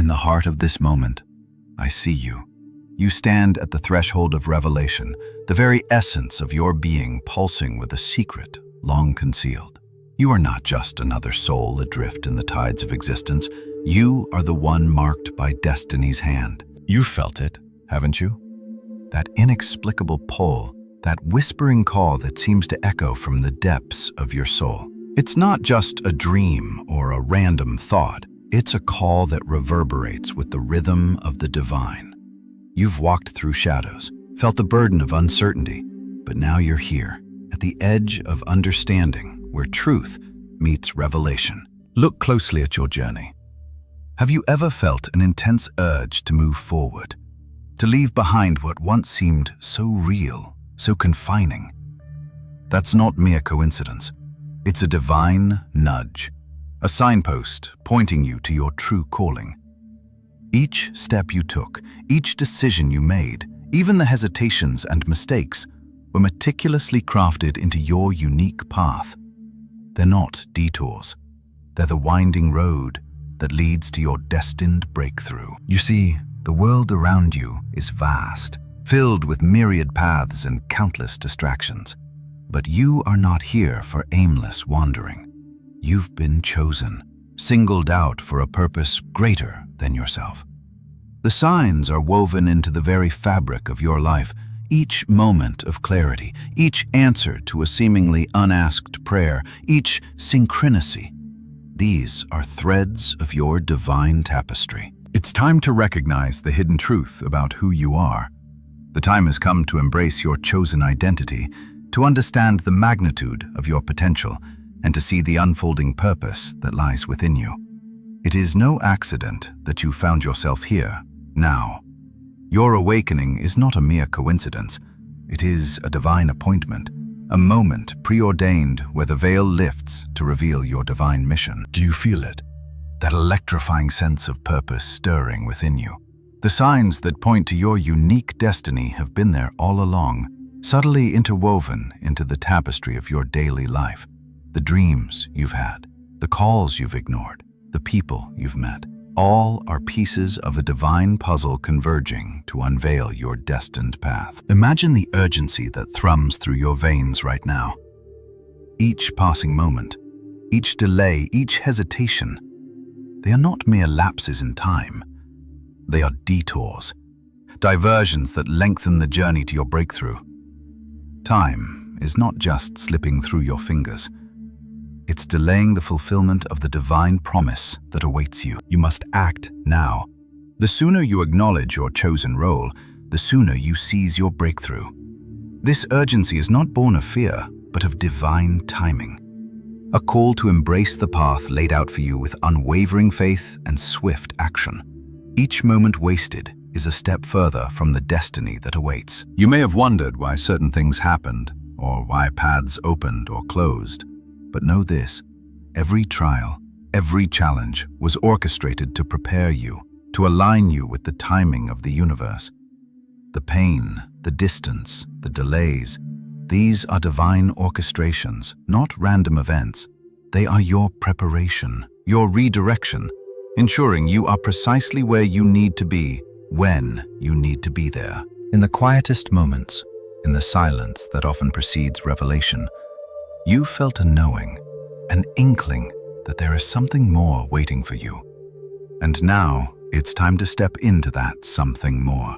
the heart of this moment, I see you. You stand at the threshold of revelation, the very essence of your being pulsing with a secret long concealed. You are not just another soul adrift in the tides of existence. You are the one marked by destiny's hand. You've felt it, haven't you? That inexplicable pull, that whispering call that seems to echo from the depths of your soul. It's not just a dream or a random thought. It's a call that reverberates with the rhythm of the divine. You've walked through shadows, felt the burden of uncertainty, but now you're here, at the edge of understanding, where truth meets revelation. Look closely at your journey. Have you ever felt an intense urge to move forward, to leave behind what once seemed so real, so confining? That's not mere coincidence. It's a divine nudge, a signpost pointing you to your true calling. Each step you took, each decision you made, even the hesitations and mistakes, were meticulously crafted into your unique path. They're not detours. They're the winding road that leads to your destined breakthrough. You see, the world around you is vast, filled with myriad paths and countless distractions. But you are not here for aimless wandering. You've been chosen, singled out for a purpose greater than yourself. The signs are woven into the very fabric of your life, each moment of clarity, each answer to a seemingly unasked prayer, each synchronicity. These are threads of your divine tapestry. It's time to recognize the hidden truth about who you are. The time has come to embrace your chosen identity, to understand the magnitude of your potential, and to see the unfolding purpose that lies within you. It is no accident that you found yourself here, now. Your awakening is not a mere coincidence. It is a divine appointment, a moment preordained where the veil lifts to reveal your divine mission. Do you feel it? That electrifying sense of purpose stirring within you. The signs that point to your unique destiny have been there all along, subtly interwoven into the tapestry of your daily life. The dreams you've had, the calls you've ignored, the people you've met, all are pieces of a divine puzzle converging to unveil your destined path. Imagine the urgency that thrums through your veins right now. Each passing moment, each delay, each hesitation, they are not mere lapses in time. They are detours, diversions that lengthen the journey to your breakthrough. Time is not just slipping through your fingers. It's delaying the fulfillment of the divine promise that awaits you. You must act now. The sooner you acknowledge your chosen role, the sooner you seize your breakthrough. This urgency is not born of fear, but of divine timing. A call to embrace the path laid out for you with unwavering faith and swift action. Each moment wasted is a step further from the destiny that awaits. You may have wondered why certain things happened, or why paths opened or closed. But know this, every trial, every challenge was orchestrated to prepare you, to align you with the timing of the universe. The pain, the distance, the delays, these are divine orchestrations, not random events. They are your preparation, your redirection, ensuring you are precisely where you need to be, when you need to be there. In the quietest moments, in the silence that often precedes revelation, you felt a knowing, an inkling that there is something more waiting for you. And now it's time to step into that something more.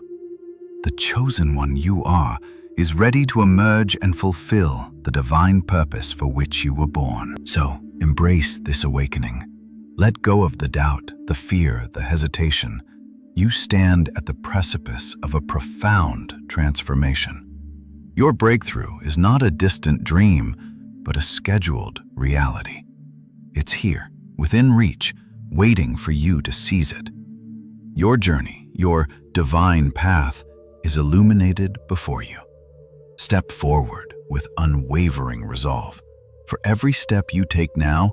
The chosen one you are is ready to emerge and fulfill the divine purpose for which you were born. So embrace this awakening. Let go of the doubt, the fear, the hesitation. You stand at the precipice of a profound transformation. Your breakthrough is not a distant dream, but a scheduled reality. It's here, within reach, waiting for you to seize it. Your journey, your divine path, is illuminated before you. Step forward with unwavering resolve, for every step you take now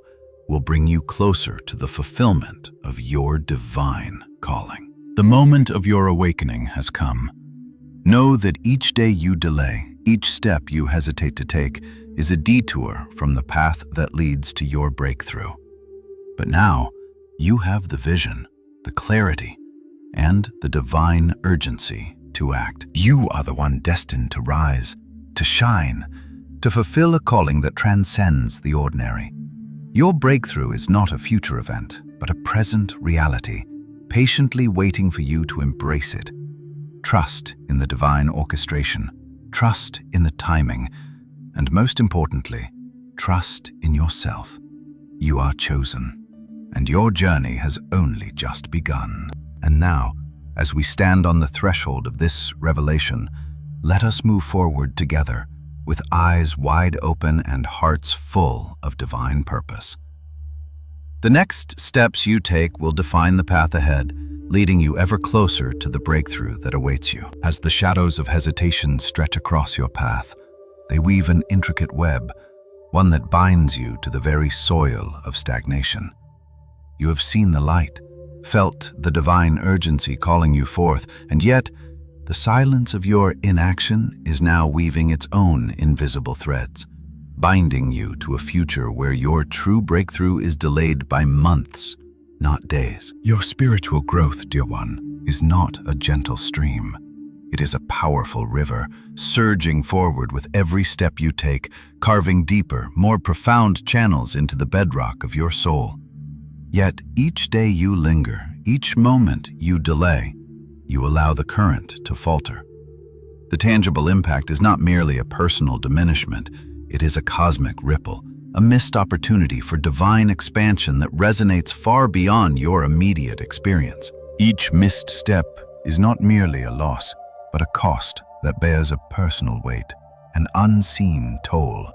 will bring you closer to the fulfillment of your divine calling. The moment of your awakening has come. Know that each day you delay, each step you hesitate to take, is a detour from the path that leads to your breakthrough. But now, you have the vision, the clarity, and the divine urgency to act. You are the one destined to rise, to shine, to fulfill a calling that transcends the ordinary. Your breakthrough is not a future event, but a present reality, patiently waiting for you to embrace it. Trust in the divine orchestration, trust in the timing, and most importantly, trust in yourself. You are chosen, and your journey has only just begun. And now, as we stand on the threshold of this revelation, let us move forward together with eyes wide open and hearts full of divine purpose. The next steps you take will define the path ahead, leading you ever closer to the breakthrough that awaits you. As the shadows of hesitation stretch across your path, they weave an intricate web, one that binds you to the very soil of stagnation. You have seen the light, felt the divine urgency calling you forth, and yet the silence of your inaction is now weaving its own invisible threads, binding you to a future where your true breakthrough is delayed by months, not days. Your spiritual growth, dear one, is not a gentle stream. It is a powerful river, surging forward with every step you take, carving deeper, more profound channels into the bedrock of your soul. Yet each day you linger, each moment you delay, you allow the current to falter. The tangible impact is not merely a personal diminishment, it is a cosmic ripple, a missed opportunity for divine expansion that resonates far beyond your immediate experience. Each missed step is not merely a loss, but a cost that bears a personal weight, an unseen toll.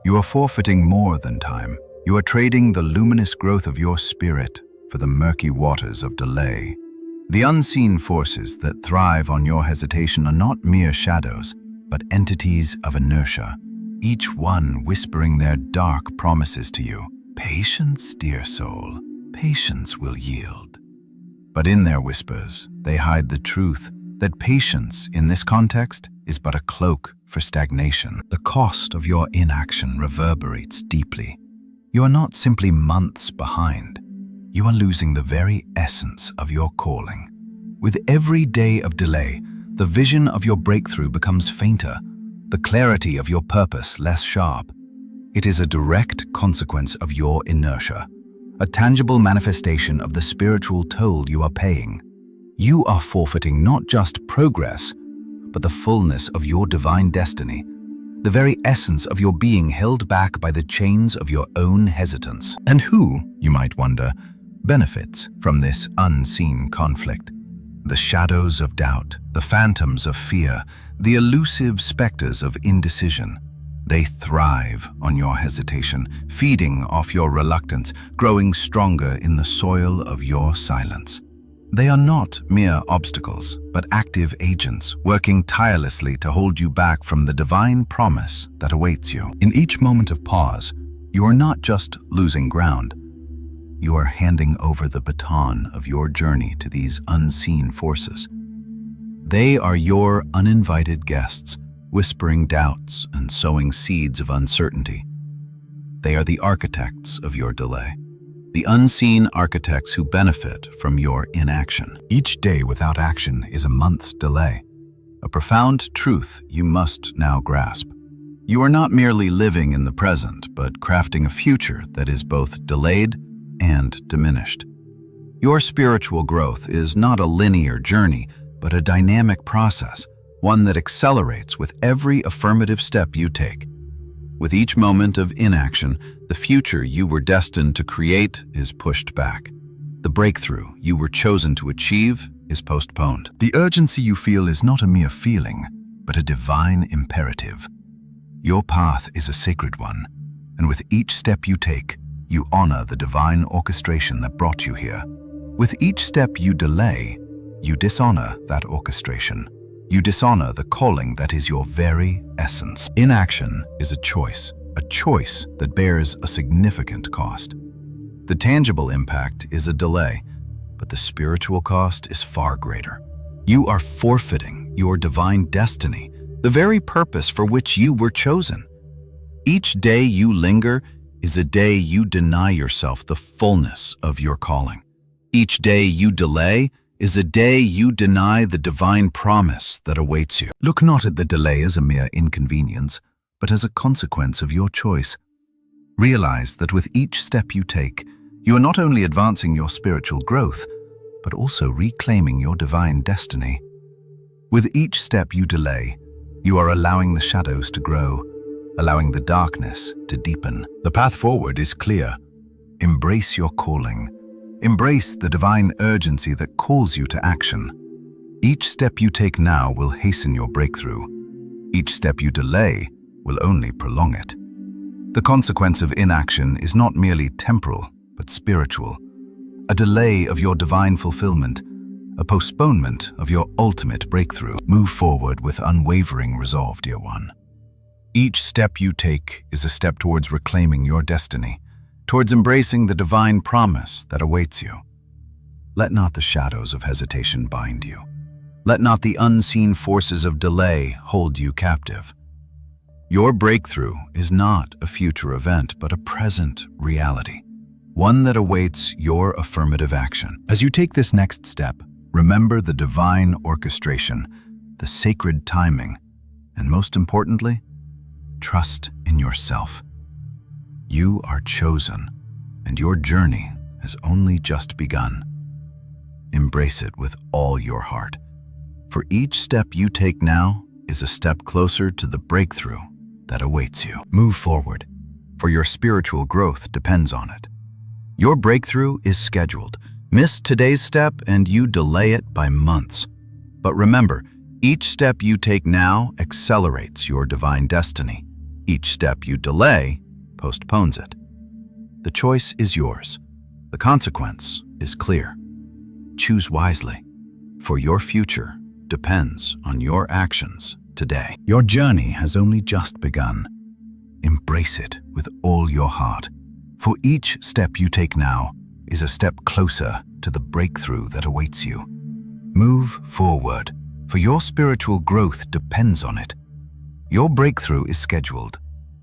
You are forfeiting more than time. You are trading the luminous growth of your spirit for the murky waters of delay. The unseen forces that thrive on your hesitation are not mere shadows, but entities of inertia, each one whispering their dark promises to you. Patience, dear soul, patience will yield. But in their whispers, they hide the truth that patience, in this context, is but a cloak for stagnation. The cost of your inaction reverberates deeply. You are not simply months behind. You are losing the very essence of your calling. With every day of delay, the vision of your breakthrough becomes fainter, the clarity of your purpose less sharp. It is a direct consequence of your inertia, a tangible manifestation of the spiritual toll you are paying. You are forfeiting not just progress, but the fullness of your divine destiny, the very essence of your being held back by the chains of your own hesitance. And who, you might wonder, benefits from this unseen conflict? The shadows of doubt, the phantoms of fear, the elusive specters of indecision. They thrive on your hesitation, feeding off your reluctance, growing stronger in the soil of your silence. They are not mere obstacles, but active agents, working tirelessly to hold you back from the divine promise that awaits you. In each moment of pause, you are not just losing ground. You are handing over the baton of your journey to these unseen forces. They are your uninvited guests, whispering doubts and sowing seeds of uncertainty. They are the architects of your delay, the unseen architects who benefit from your inaction. Each day without action is a month's delay, a profound truth you must now grasp. You are not merely living in the present, but crafting a future that is both delayed and diminished. Your spiritual growth is not a linear journey, but a dynamic process, one that accelerates with every affirmative step you take. With each moment of inaction, the future you were destined to create is pushed back. The breakthrough you were chosen to achieve is postponed. The urgency you feel is not a mere feeling, but a divine imperative. Your path is a sacred one, and with each step you take, you honor the divine orchestration that brought you here. With each step you delay, you dishonor that orchestration. You dishonor the calling that is your very essence. Inaction is a choice that bears a significant cost. The tangible impact is a delay, but the spiritual cost is far greater. You are forfeiting your divine destiny, the very purpose for which you were chosen. Each day you linger is a day you deny yourself the fullness of your calling. Each day you delay is a day you deny the divine promise that awaits you. Look not at the delay as a mere inconvenience, but as a consequence of your choice. Realize that with each step you take, you are not only advancing your spiritual growth, but also reclaiming your divine destiny. With each step you delay, you are allowing the shadows to grow, allowing the darkness to deepen. The path forward is clear. Embrace your calling. Embrace the divine urgency that calls you to action. Each step you take now will hasten your breakthrough. Each step you delay will only prolong it. The consequence of inaction is not merely temporal, but spiritual. A delay of your divine fulfillment, a postponement of your ultimate breakthrough. Move forward with unwavering resolve, dear one. Each step you take is a step towards reclaiming your destiny, towards embracing the divine promise that awaits you. Let not the shadows of hesitation bind you. Let not the unseen forces of delay hold you captive. Your breakthrough is not a future event, but a present reality, one that awaits your affirmative action. As you take this next step, remember the divine orchestration, the sacred timing, and most importantly, trust in yourself. You are chosen, and your journey has only just begun. Embrace it with all your heart, for each step you take now is a step closer to the breakthrough that awaits you. Move forward, for your spiritual growth depends on it. Your breakthrough is scheduled. Miss today's step and you delay it by months. But remember, each step you take now accelerates your divine destiny. Each step you delay postpones it. The choice is yours. The consequence is clear. Choose wisely, for your future depends on your actions today. Your journey has only just begun. Embrace it with all your heart, for each step you take now is a step closer to the breakthrough that awaits you. Move forward, for your spiritual growth depends on it. Your breakthrough is scheduled.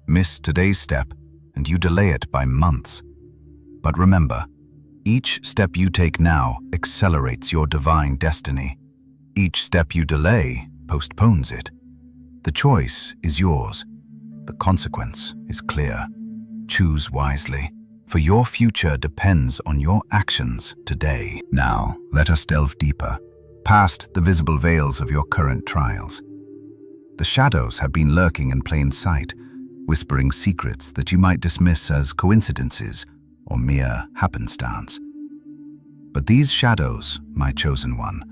Miss today's step, and you delay it by months. But remember, each step you take now accelerates your divine destiny. Each step you delay postpones it. The choice is yours. The consequence is clear. Choose wisely, for your future depends on your actions today. Now, let us delve deeper, past the visible veils of your current trials. The shadows have been lurking in plain sight, whispering secrets that you might dismiss as coincidences or mere happenstance. But these shadows, my chosen one,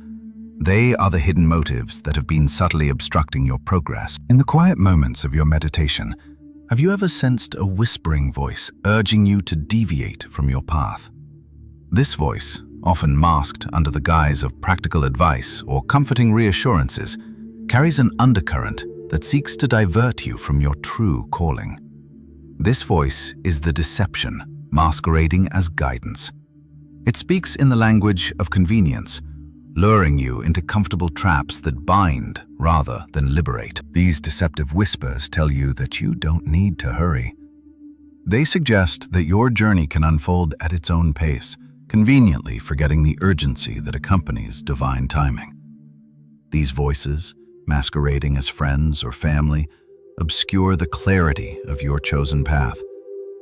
they are the hidden motives that have been subtly obstructing your progress. In the quiet moments of your meditation, have you ever sensed a whispering voice urging you to deviate from your path? This voice, often masked under the guise of practical advice or comforting reassurances, carries an undercurrent that seeks to divert you from your true calling. This voice is the deception, masquerading as guidance. It speaks in the language of convenience, luring you into comfortable traps that bind rather than liberate. These deceptive whispers tell you that you don't need to hurry. They suggest that your journey can unfold at its own pace, conveniently forgetting the urgency that accompanies divine timing. These voices, masquerading as friends or family, obscure the clarity of your chosen path,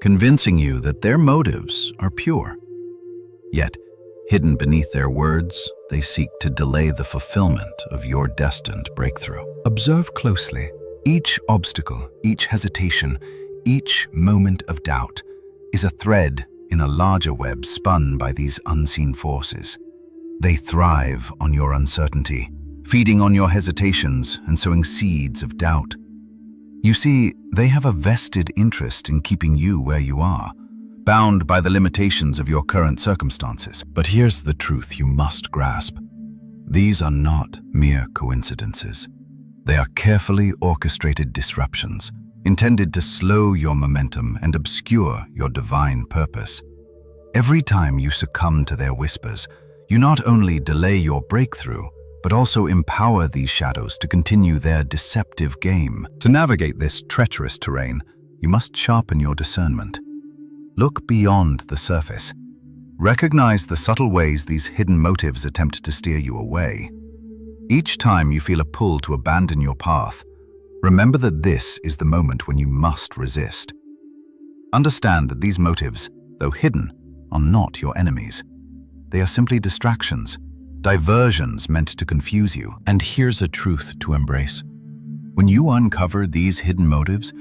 convincing you that their motives are pure. Yet, hidden beneath their words, they seek to delay the fulfillment of your destined breakthrough. Observe closely. Each obstacle, each hesitation, each moment of doubt is a thread in a larger web spun by these unseen forces. They thrive on your uncertainty, feeding on your hesitations and sowing seeds of doubt. You see, they have a vested interest in keeping you where you are, bound by the limitations of your current circumstances. But here's the truth you must grasp. These are not mere coincidences. They are carefully orchestrated disruptions, intended to slow your momentum and obscure your divine purpose. Every time you succumb to their whispers, you not only delay your breakthrough, but also empower these shadows to continue their deceptive game. To navigate this treacherous terrain, you must sharpen your discernment. Look beyond the surface. Recognize the subtle ways these hidden motives attempt to steer you away. Each time you feel a pull to abandon your path, remember that this is the moment when you must resist. Understand that these motives, though hidden, are not your enemies. They are simply distractions, diversions meant to confuse you. And here's a truth to embrace. When you uncover these hidden motives,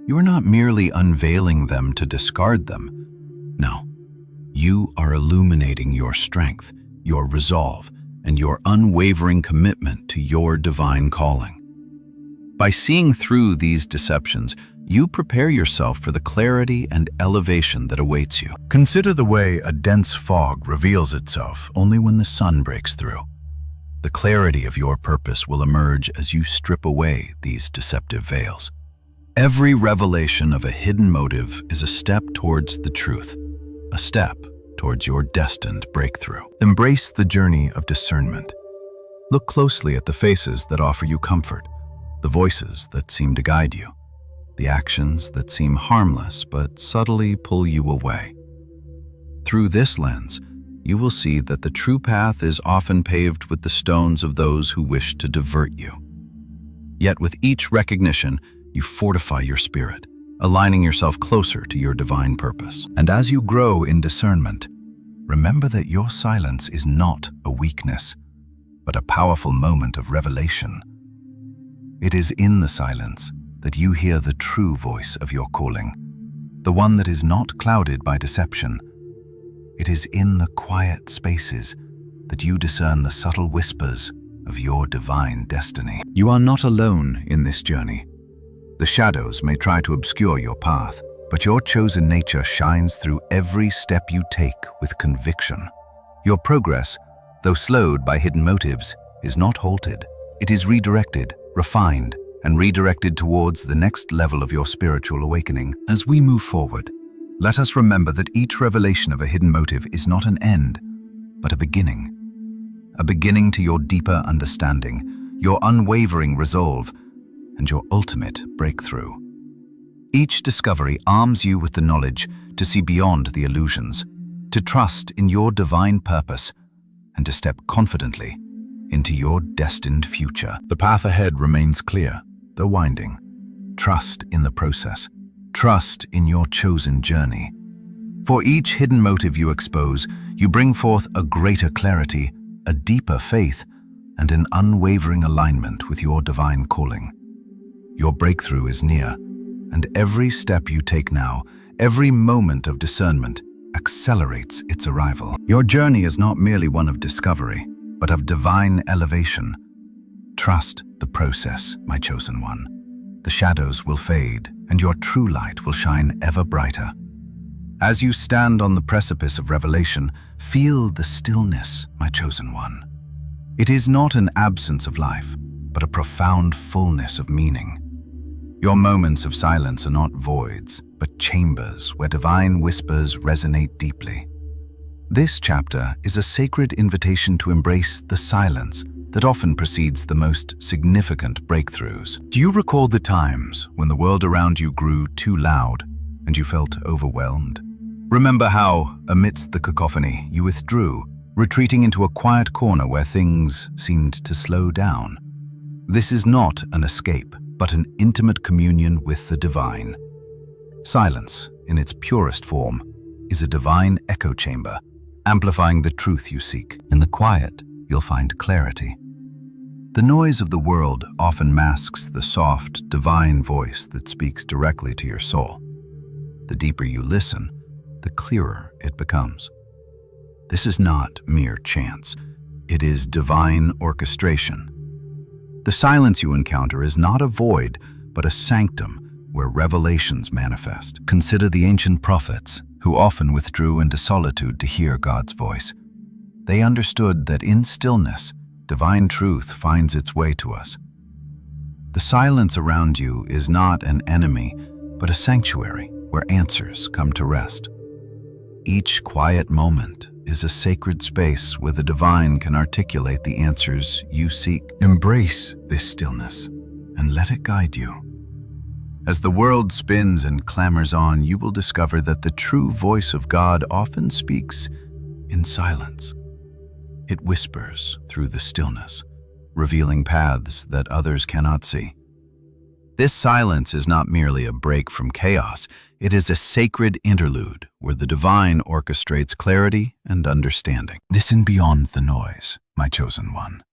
you are not merely unveiling them to discard them. No, you are illuminating your strength, your resolve, and your unwavering commitment to your divine calling. By seeing through these deceptions, you prepare yourself for the clarity and elevation that awaits you. Consider the way a dense fog reveals itself only when the sun breaks through. The clarity of your purpose will emerge as you strip away these deceptive veils. Every revelation of a hidden motive is a step towards the truth, a step towards your destined breakthrough. Embrace the journey of discernment. Look closely at the faces that offer you comfort, the voices that seem to guide you, the actions that seem harmless but subtly pull you away. Through this lens, you will see that the true path is often paved with the stones of those who wish to divert you. Yet with each recognition, you fortify your spirit, aligning yourself closer to your divine purpose. And as you grow in discernment, remember that your silence is not a weakness, but a powerful moment of revelation. It is in the silence that you hear the true voice of your calling, the one that is not clouded by deception. It is in the quiet spaces that you discern the subtle whispers of your divine destiny. You are not alone in this journey. The shadows may try to obscure your path, but your chosen nature shines through every step you take with conviction. Your progress, though slowed by hidden motives, is not halted. It is redirected, refined, and redirected towards the next level of your spiritual awakening. As we move forward, let us remember that each revelation of a hidden motive is not an end, but a beginning to your deeper understanding, your unwavering resolve, and your ultimate breakthrough. Each discovery arms you with the knowledge to see beyond the illusions, to trust in your divine purpose, and to step confidently into your destined future. The path ahead remains clear, though winding. Trust in the process. Trust in your chosen journey. For each hidden motive you expose, you bring forth a greater clarity, a deeper faith, and an unwavering alignment with your divine calling. Your breakthrough is near, and every step you take now, every moment of discernment, accelerates its arrival. Your journey is not merely one of discovery, but of divine elevation. Trust the process, my chosen one. The shadows will fade, and your true light will shine ever brighter. As you stand on the precipice of revelation, feel the stillness, my chosen one. It is not an absence of life, but a profound fullness of meaning. Your moments of silence are not voids, but chambers where divine whispers resonate deeply. This chapter is a sacred invitation to embrace the silence that often precedes the most significant breakthroughs. Do you recall the times when the world around you grew too loud and you felt overwhelmed? Remember how, amidst the cacophony, you withdrew, retreating into a quiet corner where things seemed to slow down? This is not an escape, but an intimate communion with the divine. Silence, in its purest form, is a divine echo chamber, amplifying the truth you seek. In the quiet, you'll find clarity. The noise of the world often masks the soft, divine voice that speaks directly to your soul. The deeper you listen, the clearer it becomes. This is not mere chance. It is divine orchestration. The silence you encounter is not a void, but a sanctum where revelations manifest. Consider the ancient prophets, who often withdrew into solitude to hear God's voice. They understood that in stillness, divine truth finds its way to us. The silence around you is not an enemy, but a sanctuary where answers come to rest. Each quiet moment is a sacred space where the divine can articulate the answers you seek. Embrace this stillness and let it guide you. As the world spins and clamors on, you will discover that the true voice of God often speaks in silence. It whispers through the stillness, revealing paths that others cannot see. This silence is not merely a break from chaos, it is a sacred interlude where the divine orchestrates clarity and understanding. Listen beyond the noise, my chosen one.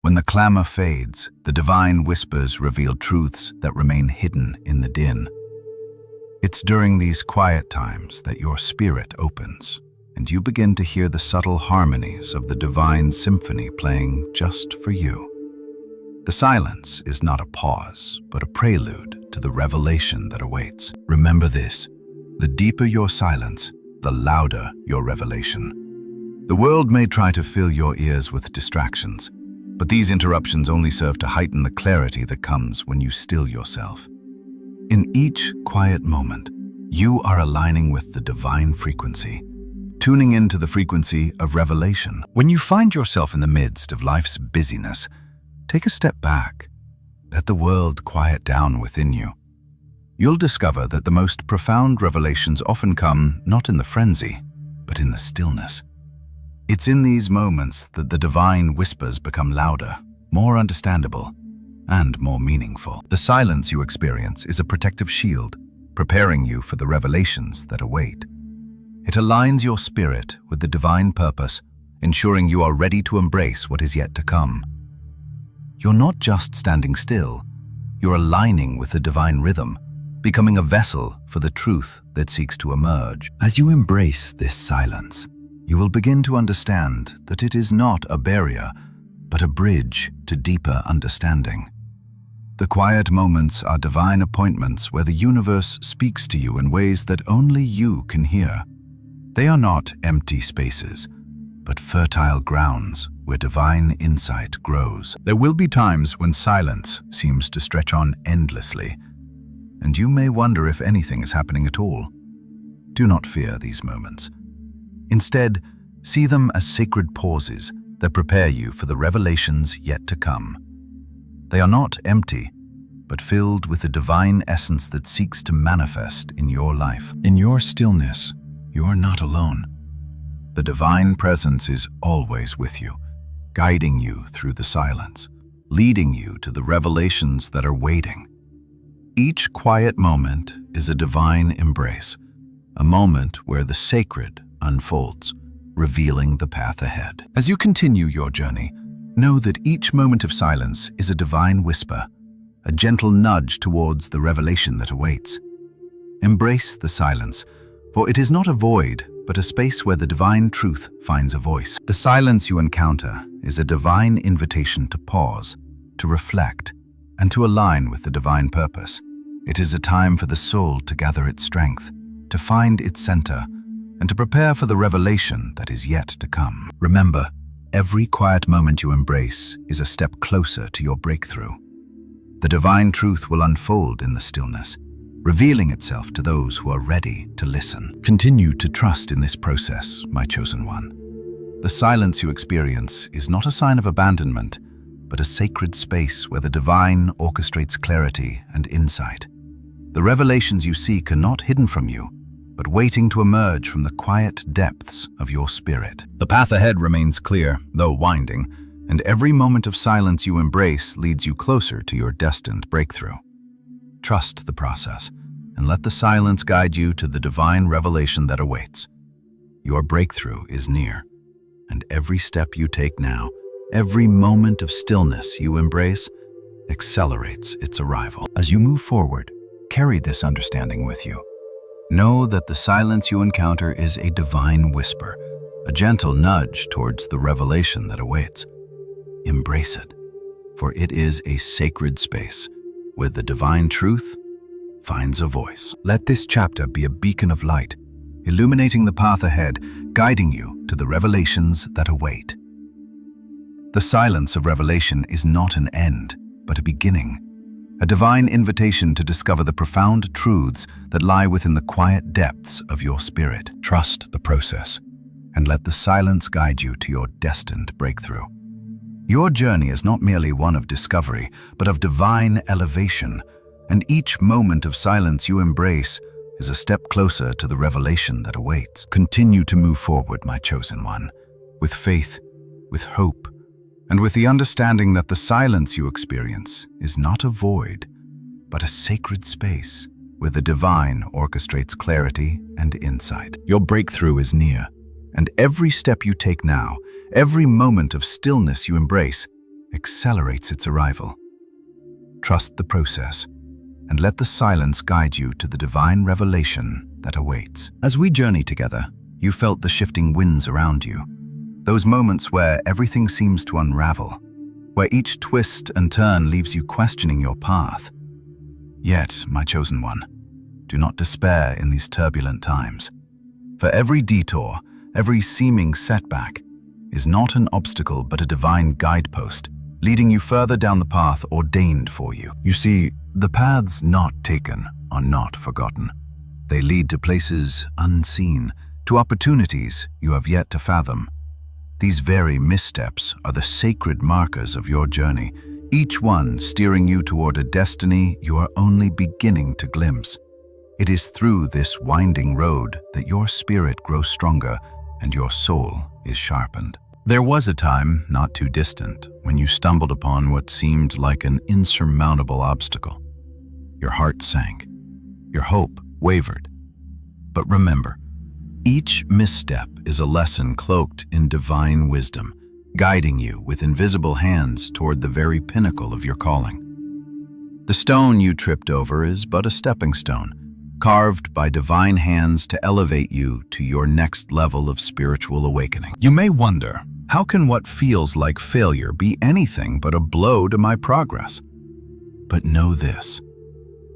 When the clamor fades, the divine whispers reveal truths that remain hidden in the din. It's during these quiet times that your spirit opens, and you begin to hear the subtle harmonies of the divine symphony playing just for you. The silence is not a pause, but a prelude to the revelation that awaits. Remember this: the deeper your silence, the louder your revelation. The world may try to fill your ears with distractions, but these interruptions only serve to heighten the clarity that comes when you still yourself. In each quiet moment, you are aligning with the divine frequency, tuning into the frequency of revelation. When you find yourself in the midst of life's busyness, take a step back. Let the world quiet down within you. You'll discover that the most profound revelations often come not in the frenzy, but in the stillness. It's in these moments that the divine whispers become louder, more understandable, and more meaningful. The silence you experience is a protective shield, preparing you for the revelations that await. It aligns your spirit with the divine purpose, ensuring you are ready to embrace what is yet to come. You're not just standing still, you're aligning with the divine rhythm, becoming a vessel for the truth that seeks to emerge. As you embrace this silence, you will begin to understand that it is not a barrier, but a bridge to deeper understanding. The quiet moments are divine appointments where the universe speaks to you in ways that only you can hear. They are not empty spaces, but fertile grounds where divine insight grows. There will be times when silence seems to stretch on endlessly, and you may wonder if anything is happening at all. Do not fear these moments. Instead, see them as sacred pauses that prepare you for the revelations yet to come. They are not empty, but filled with the divine essence that seeks to manifest in your life. In your stillness, you are not alone. The divine presence is always with you, guiding you through the silence, leading you to the revelations that are waiting. Each quiet moment is a divine embrace, a moment where the sacred unfolds, revealing the path ahead. As you continue your journey, know that each moment of silence is a divine whisper, a gentle nudge towards the revelation that awaits. Embrace the silence, for it is not a void, but a space where the divine truth finds a voice. The silence you encounter is a divine invitation to pause, to reflect, and to align with the divine purpose. It is a time for the soul to gather its strength, to find its center, and to prepare for the revelation that is yet to come. Remember, every quiet moment you embrace is a step closer to your breakthrough. The divine truth will unfold in the stillness, revealing itself to those who are ready to listen. Continue to trust in this process, my chosen one. The silence you experience is not a sign of abandonment, but a sacred space where the divine orchestrates clarity and insight. The revelations you seek are not hidden from you, but waiting to emerge from the quiet depths of your spirit. The path ahead remains clear, though winding, and every moment of silence you embrace leads you closer to your destined breakthrough. Trust the process, and let the silence guide you to the divine revelation that awaits. Your breakthrough is near, and every step you take now, every moment of stillness you embrace, accelerates its arrival. As you move forward, carry this understanding with you. Know that the silence you encounter is a divine whisper, a gentle nudge towards the revelation that awaits. Embrace it, for it is a sacred space where the divine truth finds a voice. Let this chapter be a beacon of light, illuminating the path ahead, guiding you to the revelations that await. The silence of revelation is not an end, but a beginning, a divine invitation to discover the profound truths that lie within the quiet depths of your spirit. Trust the process, and let the silence guide you to your destined breakthrough. Your journey is not merely one of discovery, but of divine elevation, and each moment of silence you embrace is a step closer to the revelation that awaits. Continue to move forward, my chosen one, with faith, with hope, and with the understanding that the silence you experience is not a void, but a sacred space where the divine orchestrates clarity and insight. Your breakthrough is near, and every step you take now, every moment of stillness you embrace, accelerates its arrival. Trust the process, and let the silence guide you to the divine revelation that awaits. As we journey together, you felt the shifting winds around you, those moments where everything seems to unravel, where each twist and turn leaves you questioning your path. Yet, my chosen one, do not despair in these turbulent times. For every detour, every seeming setback, is not an obstacle but a divine guidepost, leading you further down the path ordained for you. You see, the paths not taken are not forgotten. They lead to places unseen, to opportunities you have yet to fathom. These very missteps are the sacred markers of your journey, each one steering you toward a destiny you are only beginning to glimpse. It is through this winding road that your spirit grows stronger and your soul is sharpened. There was a time, not too distant, when you stumbled upon what seemed like an insurmountable obstacle. Your heart sank. Your hope wavered. But remember, each misstep is a lesson cloaked in divine wisdom, guiding you with invisible hands toward the very pinnacle of your calling. The stone you tripped over is but a stepping stone, carved by divine hands to elevate you to your next level of spiritual awakening. You may wonder, how can what feels like failure be anything but a blow to my progress? But know this: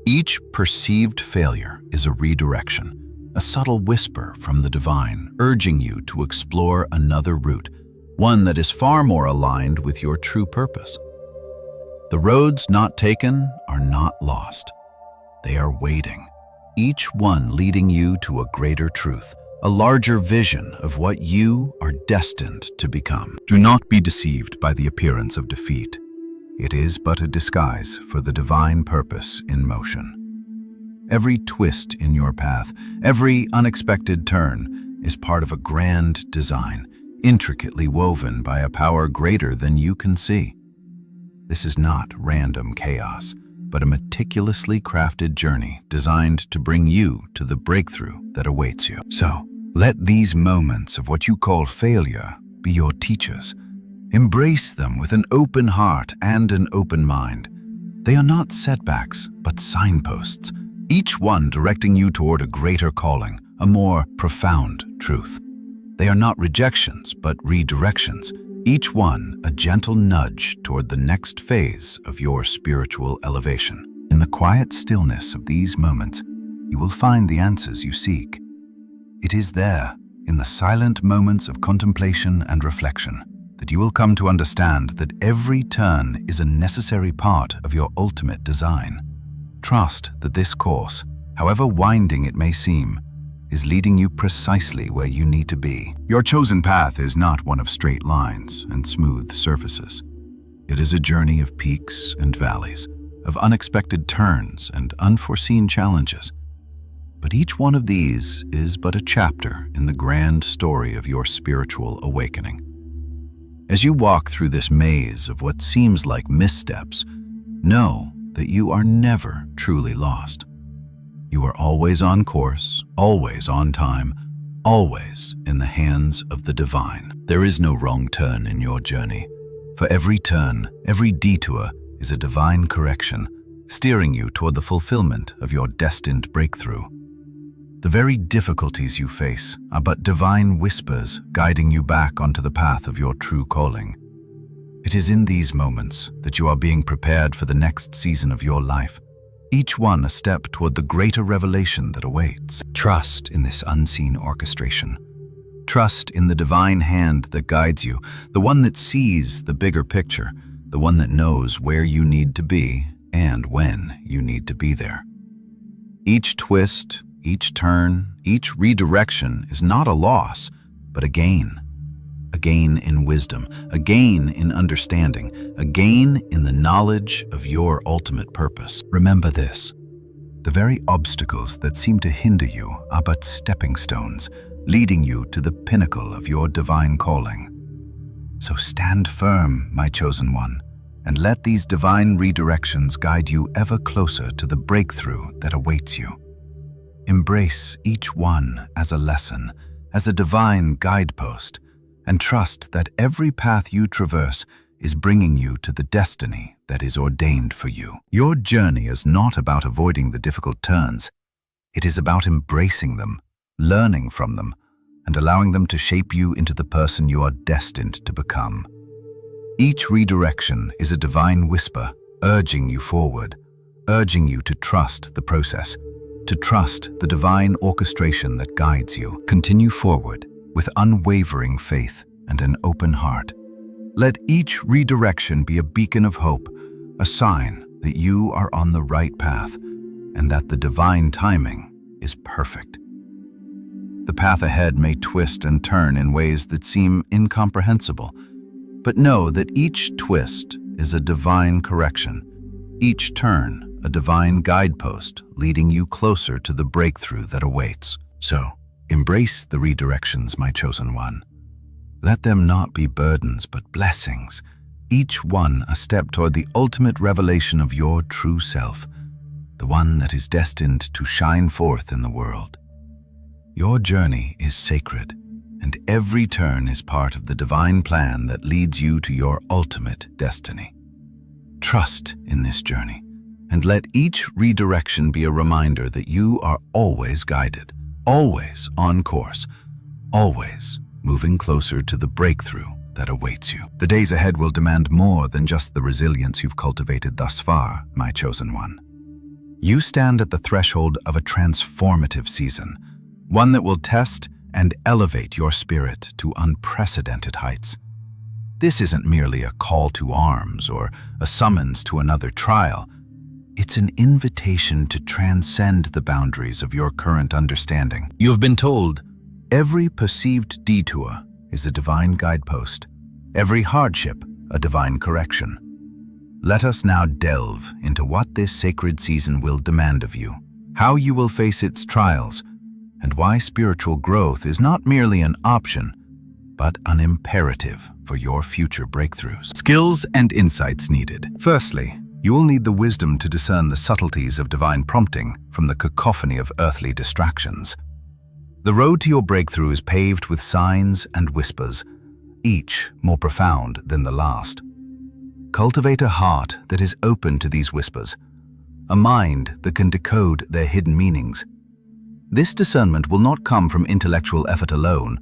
each perceived failure is a redirection, a subtle whisper from the divine, urging you to explore another route, one that is far more aligned with your true purpose. The roads not taken are not lost. They are waiting, each one leading you to a greater truth, a larger vision of what you are destined to become. Do not be deceived by the appearance of defeat. It is but a disguise for the divine purpose in motion. Every twist in your path, every unexpected turn, is part of a grand design, intricately woven by a power greater than you can see. This is not random chaos, but a meticulously crafted journey designed to bring you to the breakthrough that awaits you. So, let these moments of what you call failure be your teachers. Embrace them with an open heart and an open mind. They are not setbacks, but signposts, each one directing you toward a greater calling, a more profound truth. They are not rejections, but redirections, each one a gentle nudge toward the next phase of your spiritual elevation. In the quiet stillness of these moments, you will find the answers you seek. It is there, in the silent moments of contemplation and reflection, that you will come to understand that every turn is a necessary part of your ultimate design. Trust that this course, however winding it may seem, is leading you precisely where you need to be. Your chosen path is not one of straight lines and smooth surfaces. It is a journey of peaks and valleys, of unexpected turns and unforeseen challenges. But each one of these is but a chapter in the grand story of your spiritual awakening. As you walk through this maze of what seems like missteps, know that you are never truly lost. You are always on course, always on time, always in the hands of the divine. There is no wrong turn in your journey. For every turn, every detour is a divine correction, steering you toward the fulfillment of your destined breakthrough. The very difficulties you face are but divine whispers guiding you back onto the path of your true calling. It is in these moments that you are being prepared for the next season of your life, each one a step toward the greater revelation that awaits. Trust in this unseen orchestration. Trust in the divine hand that guides you, the one that sees the bigger picture, the one that knows where you need to be and when you need to be there. Each twist, each turn, each redirection is not a loss, but a gain. A gain in wisdom, a gain in understanding, a gain in the knowledge of your ultimate purpose. Remember this: The very obstacles that seem to hinder you are but stepping stones, leading you to the pinnacle of your divine calling. So stand firm, my chosen one, and let these divine redirections guide you ever closer to the breakthrough that awaits you. Embrace each one as a lesson, as a divine guidepost, and trust that every path you traverse is bringing you to the destiny that is ordained for you. Your journey is not about avoiding the difficult turns. It is about embracing them, learning from them, and allowing them to shape you into the person you are destined to become. Each redirection is a divine whisper urging you forward, urging you to trust the process, to trust the divine orchestration that guides you. Continue forward with unwavering faith and an open heart. Let each redirection be a beacon of hope, a sign that you are on the right path and that the divine timing is perfect. The path ahead may twist and turn in ways that seem incomprehensible, but know that each twist is a divine correction, each turn a divine guidepost leading you closer to the breakthrough that awaits. So, embrace the redirections, my chosen one. Let them not be burdens, but blessings, each one a step toward the ultimate revelation of your true self, the one that is destined to shine forth in the world. Your journey is sacred, and every turn is part of the divine plan that leads you to your ultimate destiny. Trust in this journey, and let each redirection be a reminder that you are always guided, always on course, always moving closer to the breakthrough that awaits you. The days ahead will demand more than just the resilience you've cultivated thus far, my chosen one. You stand at the threshold of a transformative season, one that will test and elevate your spirit to unprecedented heights. This isn't merely a call to arms or a summons to another trial. It's an invitation to transcend the boundaries of your current understanding. You have been told, every perceived detour is a divine guidepost, every hardship a divine correction. Let us now delve into what this sacred season will demand of you, how you will face its trials, and why spiritual growth is not merely an option, but an imperative for your future breakthroughs. Skills and insights needed. Firstly, you will need the wisdom to discern the subtleties of divine prompting from the cacophony of earthly distractions. The road to your breakthrough is paved with signs and whispers, each more profound than the last. Cultivate a heart that is open to these whispers, a mind that can decode their hidden meanings. This discernment will not come from intellectual effort alone,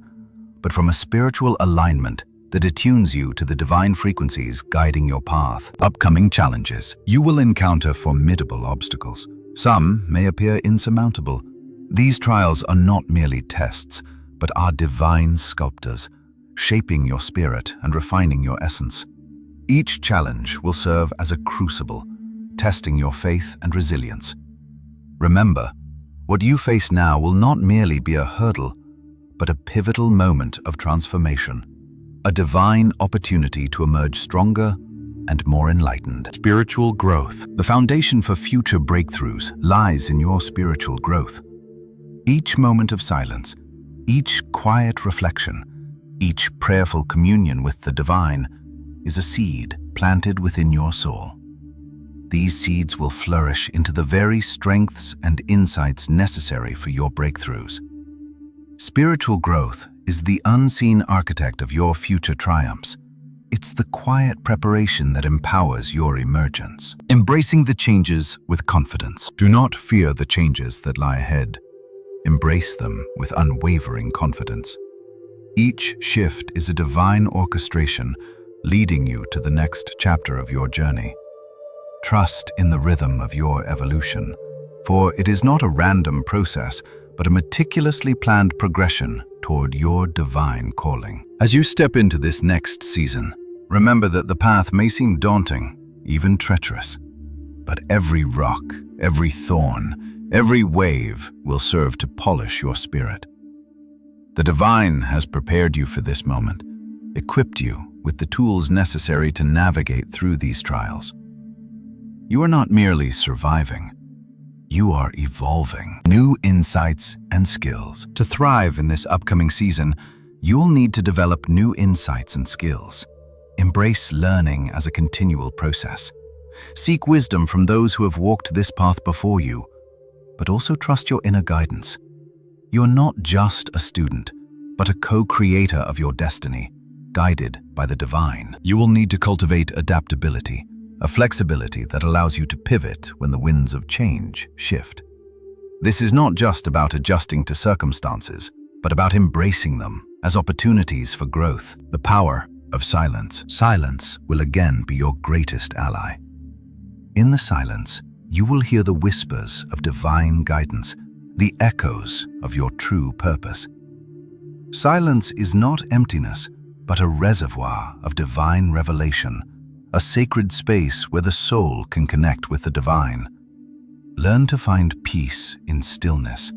but from a spiritual alignment that attunes you to the divine frequencies guiding your path. Upcoming challenges. You will encounter formidable obstacles. Some may appear insurmountable. These trials are not merely tests, but are divine sculptors, shaping your spirit and refining your essence. Each challenge will serve as a crucible, testing your faith and resilience. Remember, what you face now will not merely be a hurdle, but a pivotal moment of transformation, a divine opportunity to emerge stronger and more enlightened. Spiritual growth. The foundation for future breakthroughs lies in your spiritual growth. Each moment of silence, each quiet reflection, each prayerful communion with the divine is a seed planted within your soul. These seeds will flourish into the very strengths and insights necessary for your breakthroughs. Spiritual growth is the unseen architect of your future triumphs. It's the quiet preparation that empowers your emergence. Embracing the changes with confidence. Do not fear the changes that lie ahead. Embrace them with unwavering confidence. Each shift is a divine orchestration leading you to the next chapter of your journey. Trust in the rhythm of your evolution, for it is not a random process, but a meticulously planned progression toward your divine calling. As you step into this next season, remember that the path may seem daunting, even treacherous, but every rock, every thorn, every wave will serve to polish your spirit. The divine has prepared you for this moment, equipped you with the tools necessary to navigate through these trials. You are not merely surviving. You are evolving new insights and skills. To thrive in this upcoming season, you'll need to develop new insights and skills. Embrace learning as a continual process. Seek wisdom from those who have walked this path before you, but also trust your inner guidance. You're not just a student, but a co-creator of your destiny, guided by the divine. You will need to cultivate adaptability, a flexibility that allows you to pivot when the winds of change shift. This is not just about adjusting to circumstances, but about embracing them as opportunities for growth. The power of silence. Silence will again be your greatest ally. In the silence, you will hear the whispers of divine guidance, the echoes of your true purpose. Silence is not emptiness, but a reservoir of divine revelation, a sacred space where the soul can connect with the divine. Learn to find peace in stillness,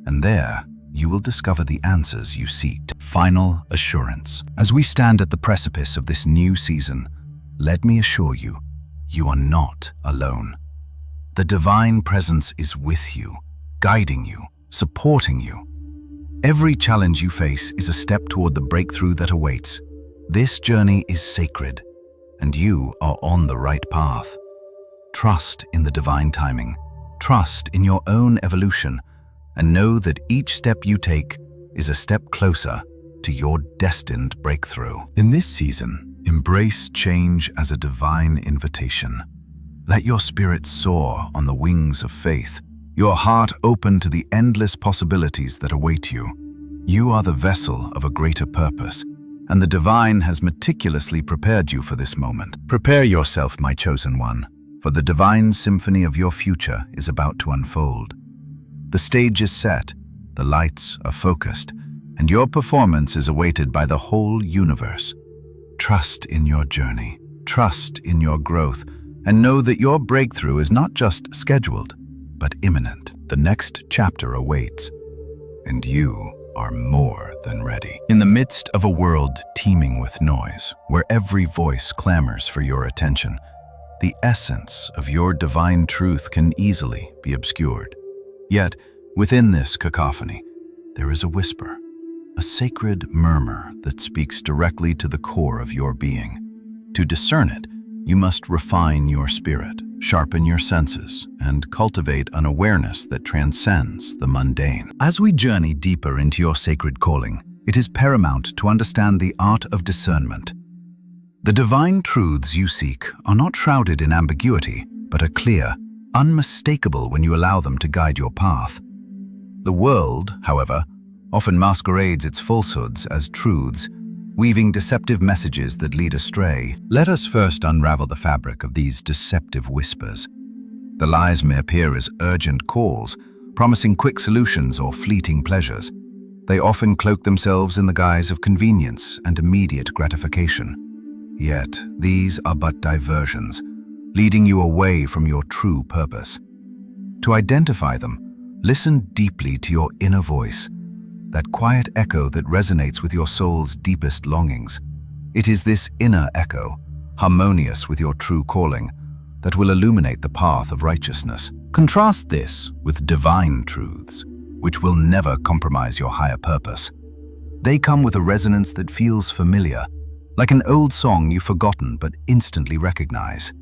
and there you will discover the answers you seek. Final assurance. As we stand at the precipice of this new season, let me assure you, you are not alone. The divine presence is with you, guiding you, supporting you. Every challenge you face is a step toward the breakthrough that awaits. This journey is sacred, and you are on the right path. Trust in the divine timing. Trust in your own evolution, and know that each step you take is a step closer to your destined breakthrough. In this season, embrace change as a divine invitation. Let your spirit soar on the wings of faith, your heart open to the endless possibilities that await you. You are the vessel of a greater purpose, and the divine has meticulously prepared you for this moment. Prepare yourself, my chosen one, for the divine symphony of your future is about to unfold. The stage is set, the lights are focused, and your performance is awaited by the whole universe. Trust in your journey, trust in your growth, and know that your breakthrough is not just scheduled, but imminent. The next chapter awaits, and you are more than ready. In the midst of a world teeming with noise, where every voice clamors for your attention, the essence of your divine truth can easily be obscured. Yet, within this cacophony, there is a whisper, a sacred murmur that speaks directly to the core of your being. To discern it, you must refine your spirit, sharpen your senses, and cultivate an awareness that transcends the mundane. As we journey deeper into your sacred calling, it is paramount to understand the art of discernment. The divine truths you seek are not shrouded in ambiguity, but are clear, unmistakable when you allow them to guide your path. The world, however, often masquerades its falsehoods as truths, weaving deceptive messages that lead astray. Let us first unravel the fabric of these deceptive whispers. The lies may appear as urgent calls, promising quick solutions or fleeting pleasures. They often cloak themselves in the guise of convenience and immediate gratification. Yet, these are but diversions, leading you away from your true purpose. To identify them, listen deeply to your inner voice, that quiet echo that resonates with your soul's deepest longings. It is this inner echo, harmonious with your true calling, that will illuminate the path of righteousness. Contrast this with divine truths, which will never compromise your higher purpose. They come with a resonance that feels familiar, like an old song you've forgotten but instantly recognize.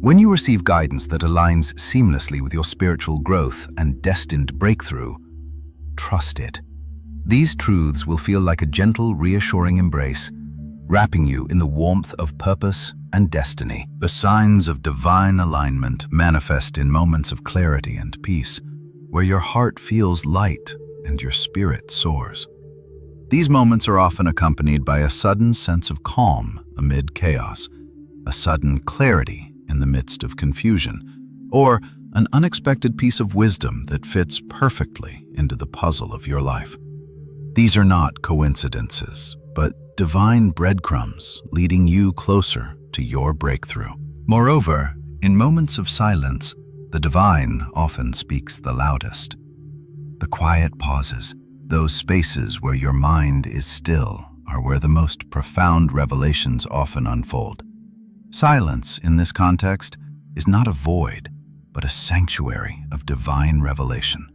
When you receive guidance that aligns seamlessly with your spiritual growth and destined breakthrough, trust it. These truths will feel like a gentle, reassuring embrace, wrapping you in the warmth of purpose and destiny. The signs of divine alignment manifest in moments of clarity and peace, where your heart feels light and your spirit soars. These moments are often accompanied by a sudden sense of calm amid chaos, a sudden clarity in the midst of confusion, or an unexpected piece of wisdom that fits perfectly into the puzzle of your life. These are not coincidences, but divine breadcrumbs leading you closer to your breakthrough. Moreover, in moments of silence, the divine often speaks the loudest. The quiet pauses, those spaces where your mind is still, are where the most profound revelations often unfold. Silence, in this context, is not a void, but a sanctuary of divine revelation.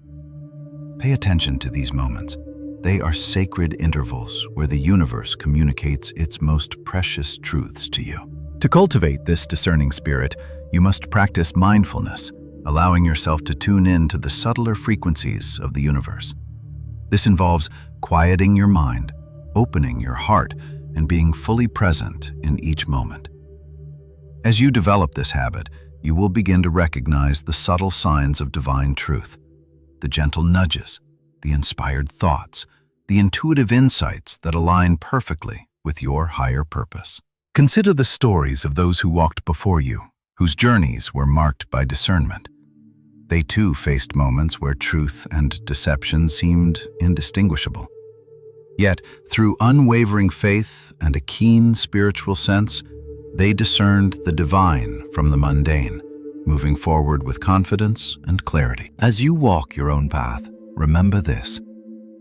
Pay attention to these moments. They are sacred intervals where the universe communicates its most precious truths to you. To cultivate this discerning spirit, you must practice mindfulness, allowing yourself to tune in to the subtler frequencies of the universe. This involves quieting your mind, opening your heart, and being fully present in each moment. As you develop this habit, you will begin to recognize the subtle signs of divine truth, the gentle nudges, the inspired thoughts, the intuitive insights that align perfectly with your higher purpose. Consider the stories of those who walked before you, whose journeys were marked by discernment. They too faced moments where truth and deception seemed indistinguishable. Yet, through unwavering faith and a keen spiritual sense, they discerned the divine from the mundane, moving forward with confidence and clarity. As you walk your own path, remember this: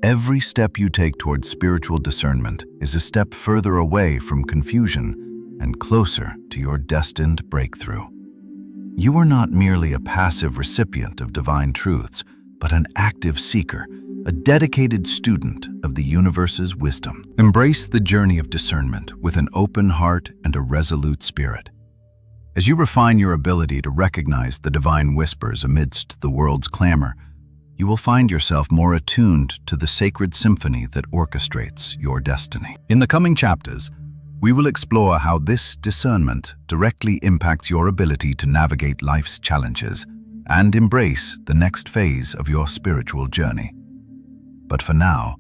every step you take towards spiritual discernment is a step further away from confusion and closer to your destined breakthrough. You are not merely a passive recipient of divine truths, but an active seeker, a dedicated student of the universe's wisdom. Embrace the journey of discernment with an open heart and a resolute spirit. As you refine your ability to recognize the divine whispers amidst the world's clamor, you will find yourself more attuned to the sacred symphony that orchestrates your destiny. In the coming chapters, we will explore how this discernment directly impacts your ability to navigate life's challenges and embrace the next phase of your spiritual journey. But for now,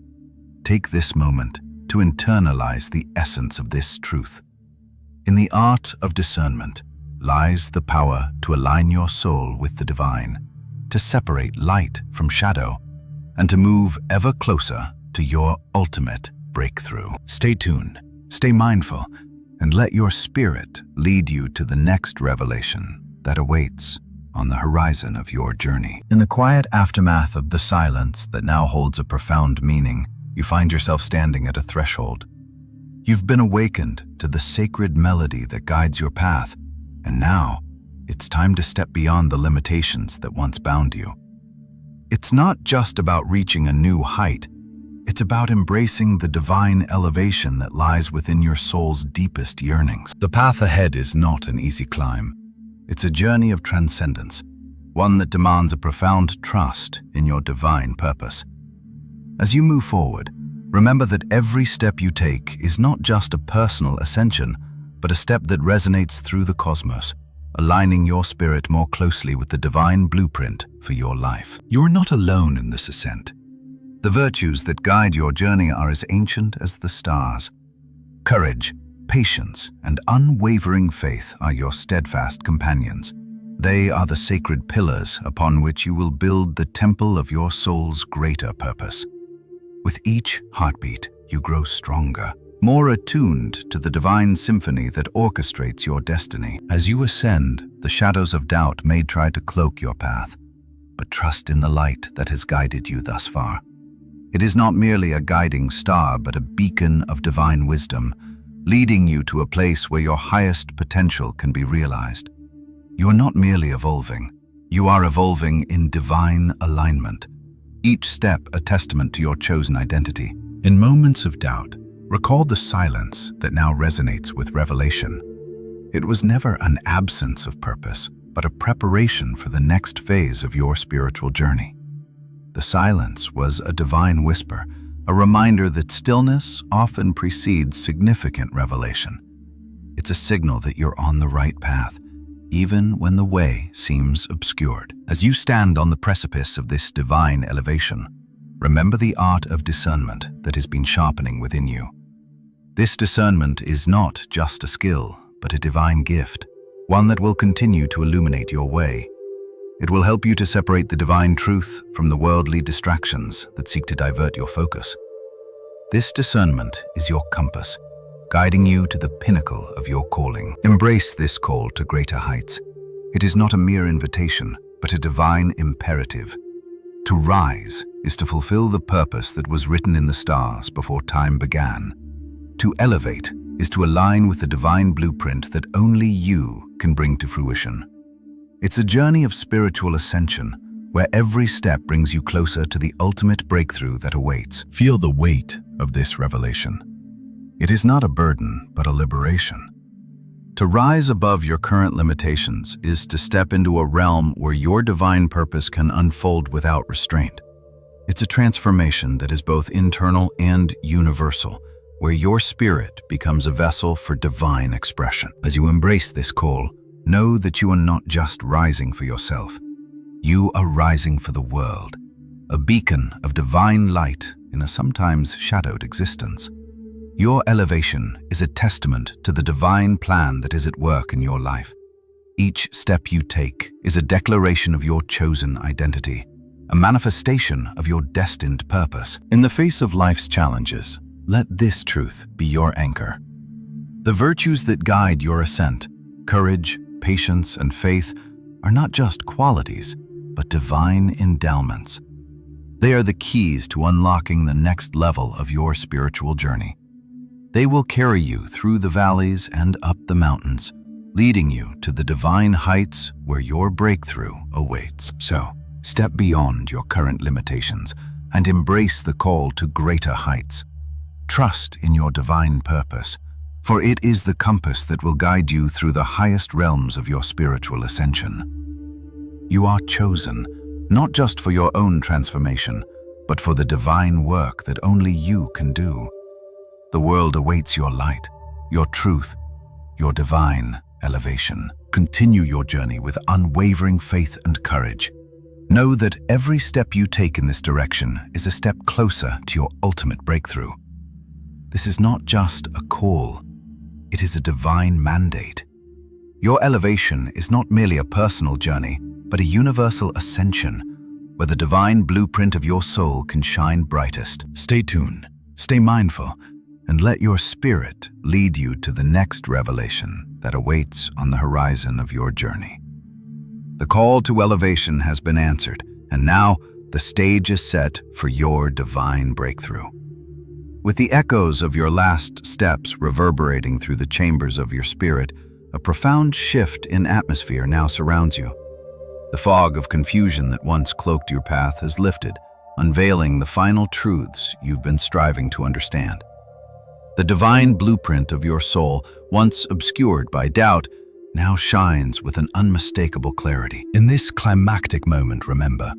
take this moment to internalize the essence of this truth. In the art of discernment lies the power to align your soul with the divine, to separate light from shadow, and to move ever closer to your ultimate breakthrough. Stay tuned, stay mindful, and let your spirit lead you to the next revelation that awaits on the horizon of your journey. In the quiet aftermath of the silence that now holds a profound meaning, you find yourself standing at a threshold. You've been awakened to the sacred melody that guides your path, and now it's time to step beyond the limitations that once bound you. It's not just about reaching a new height, it's about embracing the divine elevation that lies within your soul's deepest yearnings. The path ahead is not an easy climb. It's a journey of transcendence, one that demands a profound trust in your divine purpose. As you move forward, remember that every step you take is not just a personal ascension, but a step that resonates through the cosmos, aligning your spirit more closely with the divine blueprint for your life. You're not alone in this ascent. The virtues that guide your journey are as ancient as the stars. Courage, patience, and unwavering faith are your steadfast companions. They are the sacred pillars upon which you will build the temple of your soul's greater purpose. With each heartbeat, you grow stronger, more attuned to the divine symphony that orchestrates your destiny. As you ascend, the shadows of doubt may try to cloak your path, but trust in the light that has guided you thus far. It is not merely a guiding star, but a beacon of divine wisdom, leading you to a place where your highest potential can be realized. You are not merely evolving, you are evolving in divine alignment, each step a testament to your chosen identity. In moments of doubt, recall the silence that now resonates with revelation. It was never an absence of purpose, but a preparation for the next phase of your spiritual journey. The silence was a divine whisper, a reminder that stillness often precedes significant revelation. It's a signal that you're on the right path, even when the way seems obscured. As you stand on the precipice of this divine elevation, remember the art of discernment that has been sharpening within you. This discernment is not just a skill, but a divine gift, one that will continue to illuminate your way. It will help you to separate the divine truth from the worldly distractions that seek to divert your focus. This discernment is your compass, guiding you to the pinnacle of your calling. Embrace this call to greater heights. It is not a mere invitation, but a divine imperative. To rise is to fulfill the purpose that was written in the stars before time began. To elevate is to align with the divine blueprint that only you can bring to fruition. It's a journey of spiritual ascension, where every step brings you closer to the ultimate breakthrough that awaits. Feel the weight of this revelation. It is not a burden, but a liberation. To rise above your current limitations is to step into a realm where your divine purpose can unfold without restraint. It's a transformation that is both internal and universal, where your spirit becomes a vessel for divine expression. As you embrace this call, know that you are not just rising for yourself. You are rising for the world, a beacon of divine light in a sometimes shadowed existence. Your elevation is a testament to the divine plan that is at work in your life. Each step you take is a declaration of your chosen identity, a manifestation of your destined purpose. In the face of life's challenges, let this truth be your anchor. The virtues that guide your ascent, courage, patience, and faith, are not just qualities, but divine endowments. They are the keys to unlocking the next level of your spiritual journey. They will carry you through the valleys and up the mountains, leading you to the divine heights where your breakthrough awaits. So, step beyond your current limitations and embrace the call to greater heights. Trust in your divine purpose, for it is the compass that will guide you through the highest realms of your spiritual ascension. You are chosen, not just for your own transformation, but for the divine work that only you can do. The world awaits your light, your truth, your divine elevation. Continue your journey with unwavering faith and courage. Know that every step you take in this direction is a step closer to your ultimate breakthrough. This is not just a call, it is a divine mandate. Your elevation is not merely a personal journey, but a universal ascension, where the divine blueprint of your soul can shine brightest. Stay tuned, stay mindful, and let your spirit lead you to the next revelation that awaits on the horizon of your journey. The call to elevation has been answered, and now the stage is set for your divine breakthrough. With the echoes of your last steps reverberating through the chambers of your spirit, a profound shift in atmosphere now surrounds you. The fog of confusion that once cloaked your path has lifted, unveiling the final truths you've been striving to understand. The divine blueprint of your soul, once obscured by doubt, now shines with an unmistakable clarity. In this climactic moment, remember,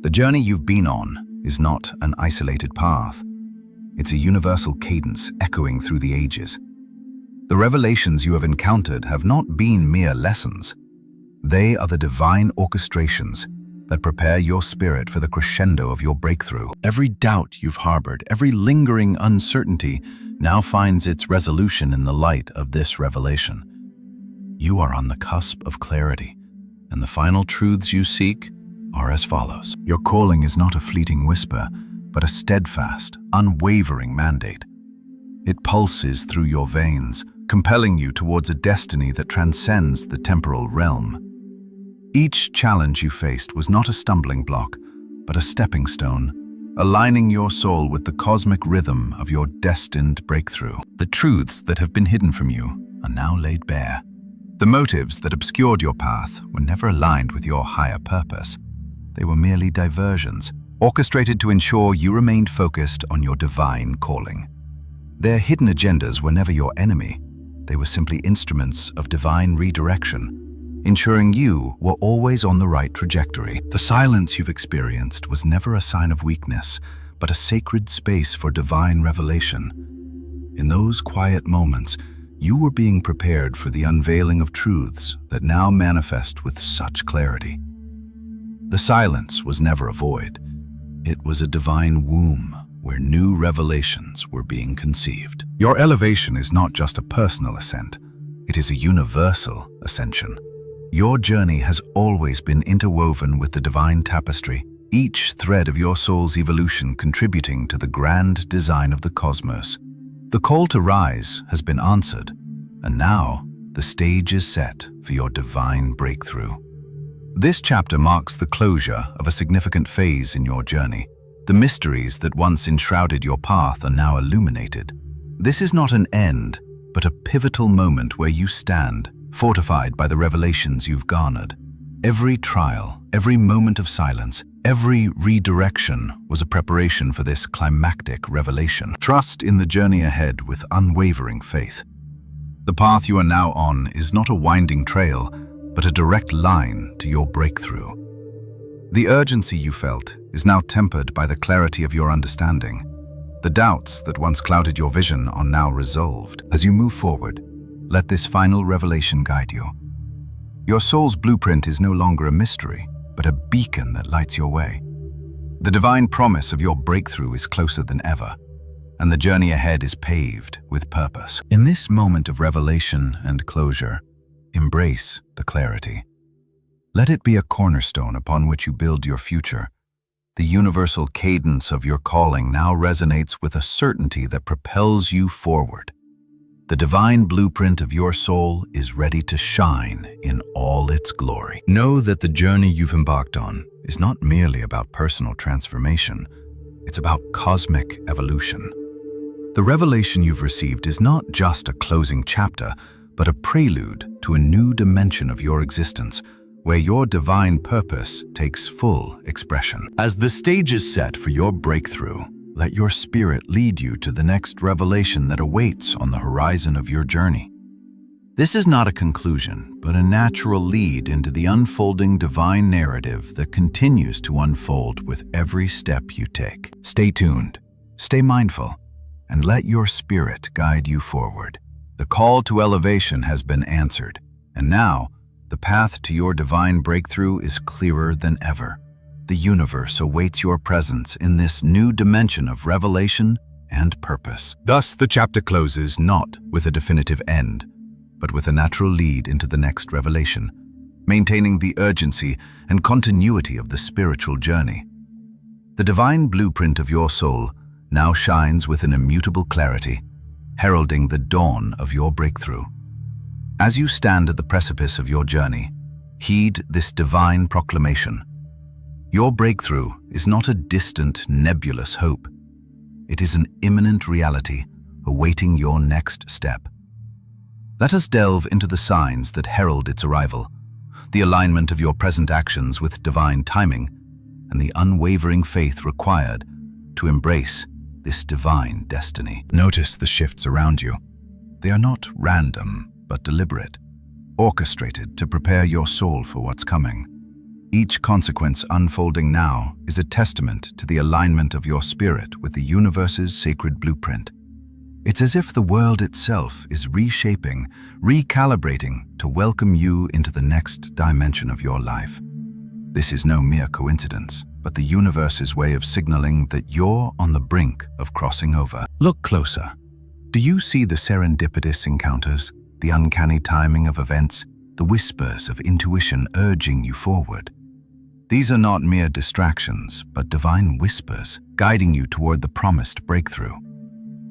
the journey you've been on is not an isolated path. It's a universal cadence echoing through the ages. The revelations you have encountered have not been mere lessons. They are the divine orchestrations that prepare your spirit for the crescendo of your breakthrough. Every doubt you've harbored, every lingering uncertainty, now finds its resolution in the light of this revelation. You are on the cusp of clarity, and the final truths you seek are as follows. Your calling is not a fleeting whisper, but a steadfast, unwavering mandate. It pulses through your veins, compelling you towards a destiny that transcends the temporal realm. Each challenge you faced was not a stumbling block, but a stepping stone, aligning your soul with the cosmic rhythm of your destined breakthrough. The truths that have been hidden from you are now laid bare. The motives that obscured your path were never aligned with your higher purpose. They were merely diversions, orchestrated to ensure you remained focused on your divine calling. Their hidden agendas were never your enemy. They were simply instruments of divine redirection, ensuring you were always on the right trajectory. The silence you've experienced was never a sign of weakness, but a sacred space for divine revelation. In those quiet moments, you were being prepared for the unveiling of truths that now manifest with such clarity. The silence was never a void. It was a divine womb where new revelations were being conceived. Your elevation is not just a personal ascent, it is a universal ascension. Your journey has always been interwoven with the divine tapestry, each thread of your soul's evolution contributing to the grand design of the cosmos. The call to rise has been answered, and now the stage is set for your divine breakthrough. This chapter marks the closure of a significant phase in your journey. The mysteries that once enshrouded your path are now illuminated. This is not an end, but a pivotal moment where you stand, fortified by the revelations you've garnered. Every trial, every moment of silence, every redirection was a preparation for this climactic revelation. Trust in the journey ahead with unwavering faith. The path you are now on is not a winding trail, but a direct line to your breakthrough. The urgency you felt is now tempered by the clarity of your understanding. The doubts that once clouded your vision are now resolved. As you move forward, let this final revelation guide you. Your soul's blueprint is no longer a mystery, but a beacon that lights your way. The divine promise of your breakthrough is closer than ever, and the journey ahead is paved with purpose. In this moment of revelation and closure, embrace the clarity. Let it be a cornerstone upon which you build your future. The universal cadence of your calling now resonates with a certainty that propels you forward. The divine blueprint of your soul is ready to shine in all its glory. Know that the journey you've embarked on is not merely about personal transformation, it's about cosmic evolution. The revelation you've received is not just a closing chapter, but a prelude to a new dimension of your existence, where your divine purpose takes full expression. As the stage is set for your breakthrough, let your spirit lead you to the next revelation that awaits on the horizon of your journey. This is not a conclusion, but a natural lead into the unfolding divine narrative that continues to unfold with every step you take. Stay tuned, stay mindful, and let your spirit guide you forward. The call to elevation has been answered, and now, the path to your divine breakthrough is clearer than ever. The universe awaits your presence in this new dimension of revelation and purpose. Thus, the chapter closes not with a definitive end, but with a natural lead into the next revelation, maintaining the urgency and continuity of the spiritual journey. The divine blueprint of your soul now shines with an immutable clarity, heralding the dawn of your breakthrough. As you stand at the precipice of your journey, heed this divine proclamation. Your breakthrough is not a distant, nebulous hope. It is an imminent reality awaiting your next step. Let us delve into the signs that herald its arrival, the alignment of your present actions with divine timing, and the unwavering faith required to embrace this divine destiny. Notice the shifts around you. They are not random, but deliberate, orchestrated to prepare your soul for what's coming. Each consequence unfolding now is a testament to the alignment of your spirit with the universe's sacred blueprint. It's as if the world itself is reshaping, recalibrating to welcome you into the next dimension of your life. This is no mere coincidence, but the universe's way of signaling that you're on the brink of crossing over. Look closer. Do you see the serendipitous encounters? The uncanny timing of events, the whispers of intuition urging you forward. These are not mere distractions, but divine whispers guiding you toward the promised breakthrough.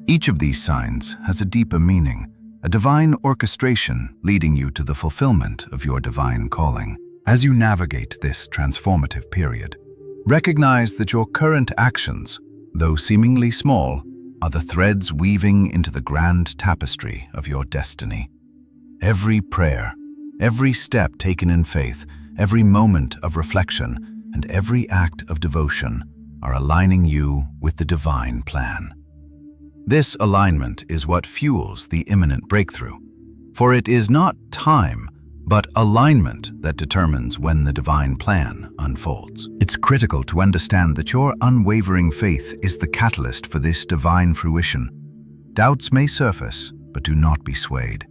Each of these signs has a deeper meaning, a divine orchestration leading you to the fulfillment of your divine calling. As you navigate this transformative period, recognize that your current actions, though seemingly small, are the threads weaving into the grand tapestry of your destiny. Every prayer, every step taken in faith, every moment of reflection, and every act of devotion are aligning you with the divine plan. This alignment is what fuels the imminent breakthrough, for it is not time, but alignment that determines when the divine plan unfolds. It's critical to understand that your unwavering faith is the catalyst for this divine fruition. Doubts may surface, but do not be swayed.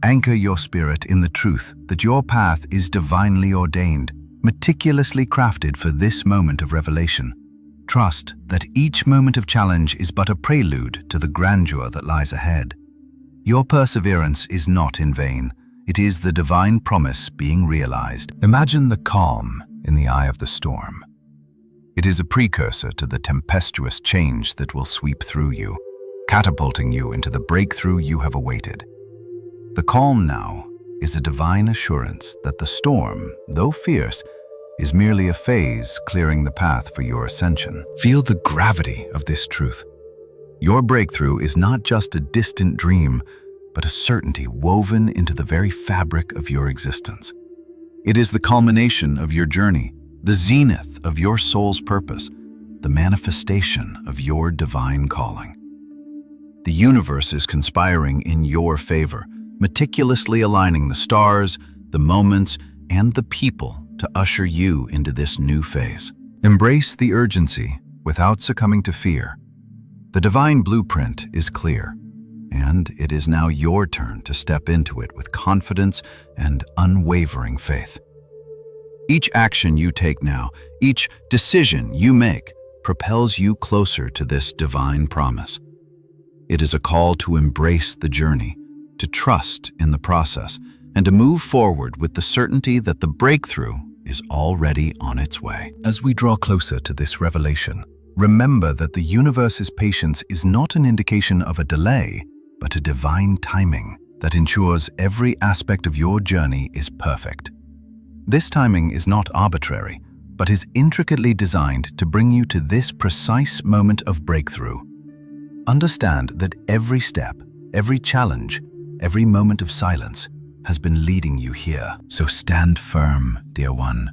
Anchor your spirit in the truth that your path is divinely ordained, meticulously crafted for this moment of revelation. Trust that each moment of challenge is but a prelude to the grandeur that lies ahead. Your perseverance is not in vain. It is the divine promise being realized. Imagine the calm in the eye of the storm. It is a precursor to the tempestuous change that will sweep through you, catapulting you into the breakthrough you have awaited. The calm now is a divine assurance that the storm, though fierce, is merely a phase clearing the path for your ascension. Feel the gravity of this truth. Your breakthrough is not just a distant dream, but a certainty woven into the very fabric of your existence. It is the culmination of your journey, the zenith of your soul's purpose, the manifestation of your divine calling. The universe is conspiring in your favor, meticulously aligning the stars, the moments, and the people to usher you into this new phase. Embrace the urgency without succumbing to fear. The divine blueprint is clear, and it is now your turn to step into it with confidence and unwavering faith. Each action you take now, each decision you make, propels you closer to this divine promise. It is a call to embrace the journey, to trust in the process, and to move forward with the certainty that the breakthrough is already on its way. As we draw closer to this revelation, remember that the universe's patience is not an indication of a delay, but a divine timing that ensures every aspect of your journey is perfect. This timing is not arbitrary, but is intricately designed to bring you to this precise moment of breakthrough. Understand that every step, every challenge, every moment of silence has been leading you here. So stand firm, dear one.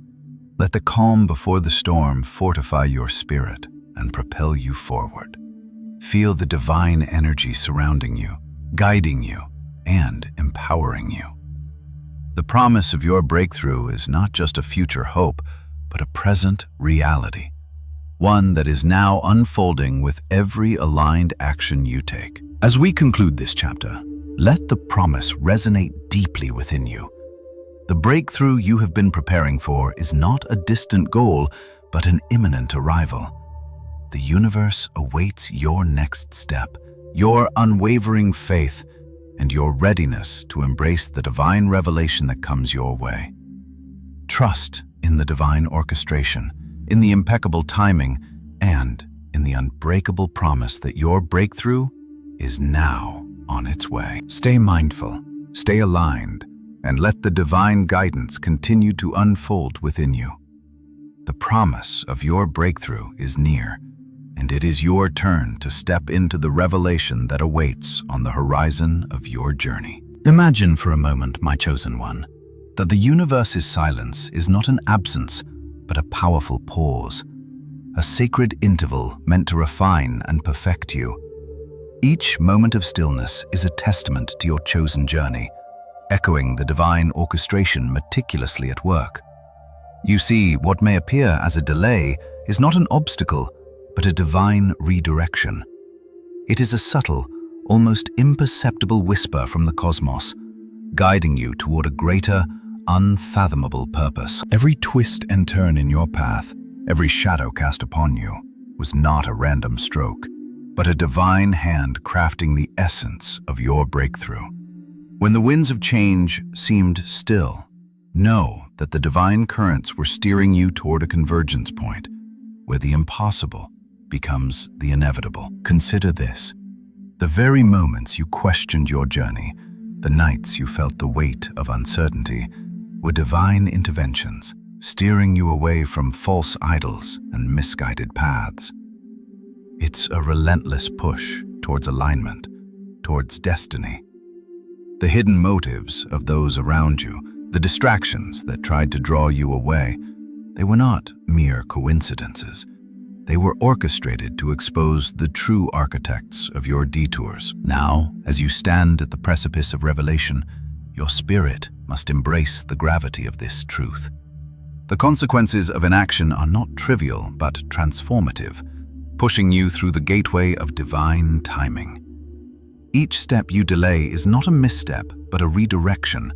Let the calm before the storm fortify your spirit and propel you forward. Feel the divine energy surrounding you, guiding you, and empowering you. The promise of your breakthrough is not just a future hope, but a present reality, one that is now unfolding with every aligned action you take. As we conclude this chapter, let the promise resonate deeply within you. The breakthrough you have been preparing for is not a distant goal, but an imminent arrival. The universe awaits your next step, your unwavering faith, and your readiness to embrace the divine revelation that comes your way. Trust in the divine orchestration, in the impeccable timing, and in the unbreakable promise that your breakthrough is now on its way. Stay mindful, stay aligned, and let the divine guidance continue to unfold within you. The promise of your breakthrough is near, and it is your turn to step into the revelation that awaits on the horizon of your journey. Imagine for a moment, my chosen one, that the universe's silence is not an absence, but a powerful pause, a sacred interval meant to refine and perfect you. Each moment of stillness is a testament to your chosen journey, echoing the divine orchestration meticulously at work. You see, what may appear as a delay is not an obstacle, but a divine redirection. It is a subtle, almost imperceptible whisper from the cosmos, guiding you toward a greater, unfathomable purpose. Every twist and turn in your path, every shadow cast upon you, was not a random stroke, but a divine hand crafting the essence of your breakthrough. When the winds of change seemed still, know that the divine currents were steering you toward a convergence point, where the impossible becomes the inevitable. Consider this: the very moments you questioned your journey, the nights you felt the weight of uncertainty, were divine interventions, steering you away from false idols and misguided paths. It's a relentless push towards alignment, towards destiny. The hidden motives of those around you, the distractions that tried to draw you away, they were not mere coincidences. They were orchestrated to expose the true architects of your detours. Now, as you stand at the precipice of revelation, your spirit must embrace the gravity of this truth. The consequences of inaction are not trivial, but transformative, pushing you through the gateway of divine timing. Each step you delay is not a misstep, but a redirection,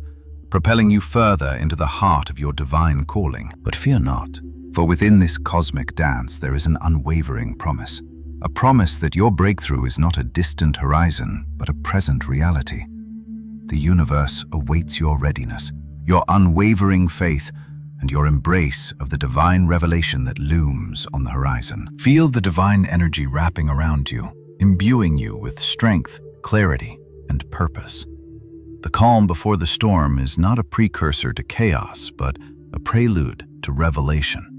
propelling you further into the heart of your divine calling. But fear not, for within this cosmic dance there is an unwavering promise. A promise that your breakthrough is not a distant horizon, but a present reality. The universe awaits your readiness, your unwavering faith, and your embrace of the divine revelation that looms on the horizon. Feel the divine energy wrapping around you, imbuing you with strength, clarity, and purpose. The calm before the storm is not a precursor to chaos, but a prelude to revelation.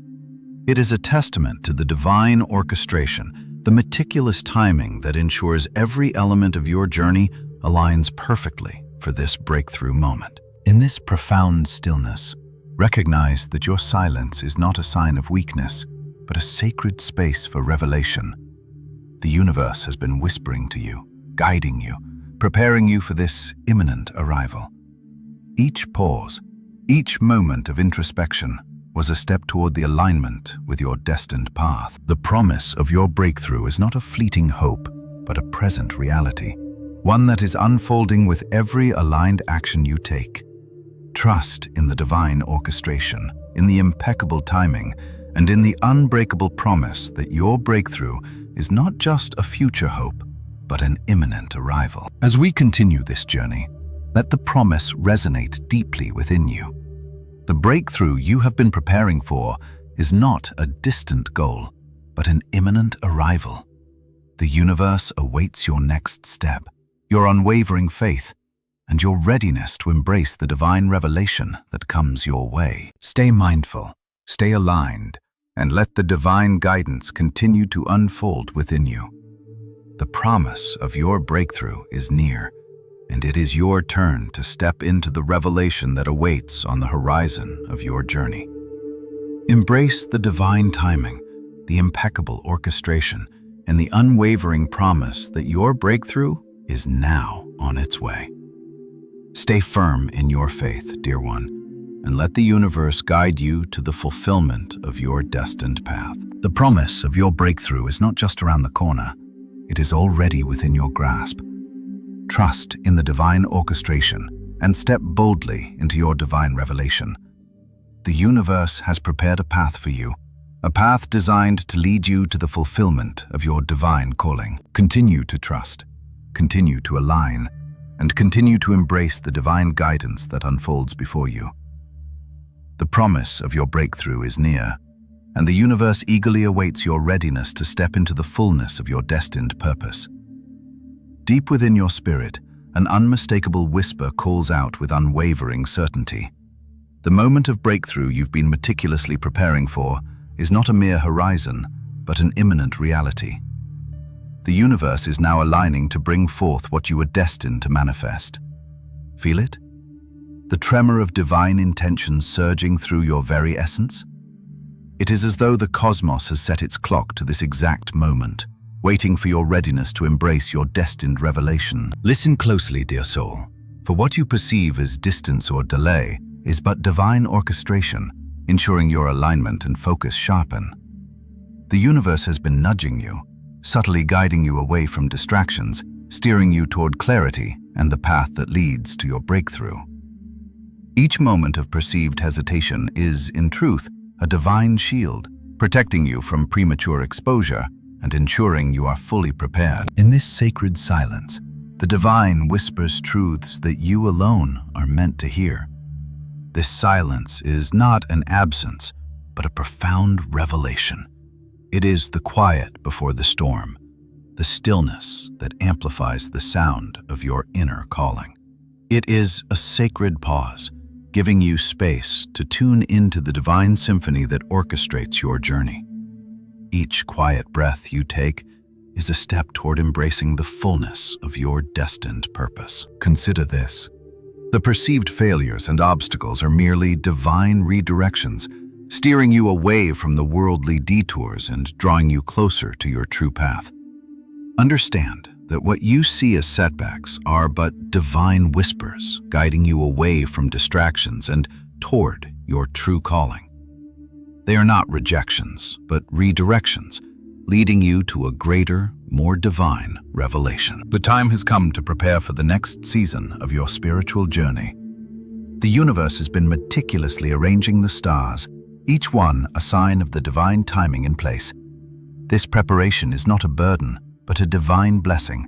It is a testament to the divine orchestration, the meticulous timing that ensures every element of your journey aligns perfectly for this breakthrough moment. In this profound stillness, Recognize that your silence is not a sign of weakness, but a sacred space for revelation. The universe has been whispering to you, guiding you, preparing you for this imminent arrival. Each pause, each moment of introspection was a step toward the alignment with your destined path. The promise of your breakthrough is not a fleeting hope, but a present reality, one that is unfolding with every aligned action you take. Trust in the divine orchestration, in the impeccable timing, and in the unbreakable promise that your breakthrough is not just a future hope, but an imminent arrival. As we continue this journey, let the promise resonate deeply within you. The breakthrough you have been preparing for is not a distant goal, but an imminent arrival. The universe awaits your next step, your unwavering faith, and your readiness to embrace the divine revelation that comes your way. Stay mindful, stay aligned, and let the divine guidance continue to unfold within you. The promise of your breakthrough is near, and it is your turn to step into the revelation that awaits on the horizon of your journey. Embrace the divine timing, the impeccable orchestration, and the unwavering promise that your breakthrough is now on its way. Stay firm in your faith, dear one, and let the universe guide you to the fulfillment of your destined path. The promise of your breakthrough is not just around the corner, it is already within your grasp. Trust in the divine orchestration and step boldly into your divine revelation. The universe has prepared a path for you, a path designed to lead you to the fulfillment of your divine calling. Continue to trust, continue to align, and continue to embrace the divine guidance that unfolds before you. The promise of your breakthrough is near, and the universe eagerly awaits your readiness to step into the fullness of your destined purpose. Deep within your spirit, an unmistakable whisper calls out with unwavering certainty. The moment of breakthrough you've been meticulously preparing for is not a mere horizon, but an imminent reality. The universe is now aligning to bring forth what you were destined to manifest. Feel it? The tremor of divine intention surging through your very essence? It is as though the cosmos has set its clock to this exact moment, waiting for your readiness to embrace your destined revelation. Listen closely, dear soul, for what you perceive as distance or delay is but divine orchestration, ensuring your alignment and focus sharpen. The universe has been nudging you, subtly guiding you away from distractions, steering you toward clarity and the path that leads to your breakthrough. Each moment of perceived hesitation is, in truth, a divine shield, protecting you from premature exposure and ensuring you are fully prepared. In this sacred silence, the divine whispers truths that you alone are meant to hear. This silence is not an absence, but a profound revelation. It is the quiet before the storm, the stillness that amplifies the sound of your inner calling. It is a sacred pause, giving you space to tune into the divine symphony that orchestrates your journey. Each quiet breath you take is a step toward embracing the fullness of your destined purpose. Consider this. The perceived failures and obstacles are merely divine redirections, steering you away from the worldly detours and drawing you closer to your true path. Understand that what you see as setbacks are but divine whispers, guiding you away from distractions and toward your true calling. They are not rejections, but redirections, leading you to a greater, more divine revelation. The time has come to prepare for the next season of your spiritual journey. The universe has been meticulously arranging the stars, each one a sign of the divine timing in place. This preparation is not a burden, but a divine blessing,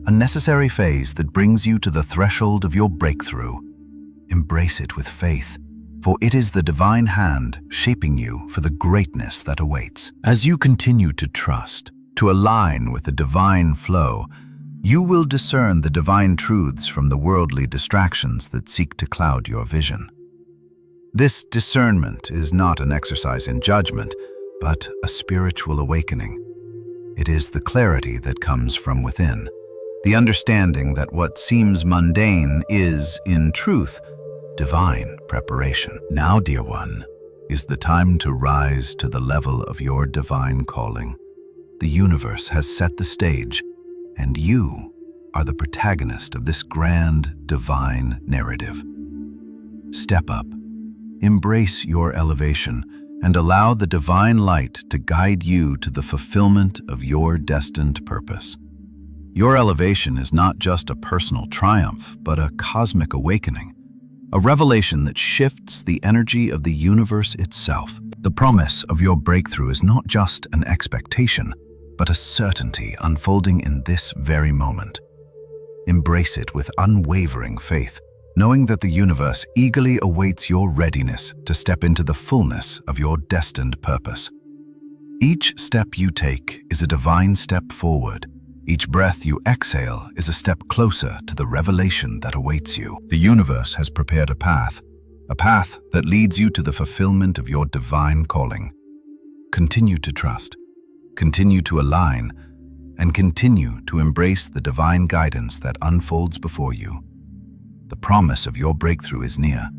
a necessary phase that brings you to the threshold of your breakthrough. Embrace it with faith, for it is the divine hand shaping you for the greatness that awaits. As you continue to trust, to align with the divine flow, you will discern the divine truths from the worldly distractions that seek to cloud your vision. This discernment is not an exercise in judgment, but a spiritual awakening. It is the clarity that comes from within, the understanding that what seems mundane is, in truth, divine preparation. Now, dear one, is the time to rise to the level of your divine calling. The universe has set the stage, and you are the protagonist of this grand divine narrative. Step up, embrace your elevation, and allow the divine light to guide you to the fulfillment of your destined purpose. Your elevation is not just a personal triumph, but a cosmic awakening, a revelation that shifts the energy of the universe itself. The promise of your breakthrough is not just an expectation, but a certainty unfolding in this very moment. Embrace it with unwavering faith, knowing that the universe eagerly awaits your readiness to step into the fullness of your destined purpose. Each step you take is a divine step forward. Each breath you exhale is a step closer to the revelation that awaits you. The universe has prepared a path that leads you to the fulfillment of your divine calling. Continue to trust, continue to align, and continue to embrace the divine guidance that unfolds before you. The promise of your breakthrough is near,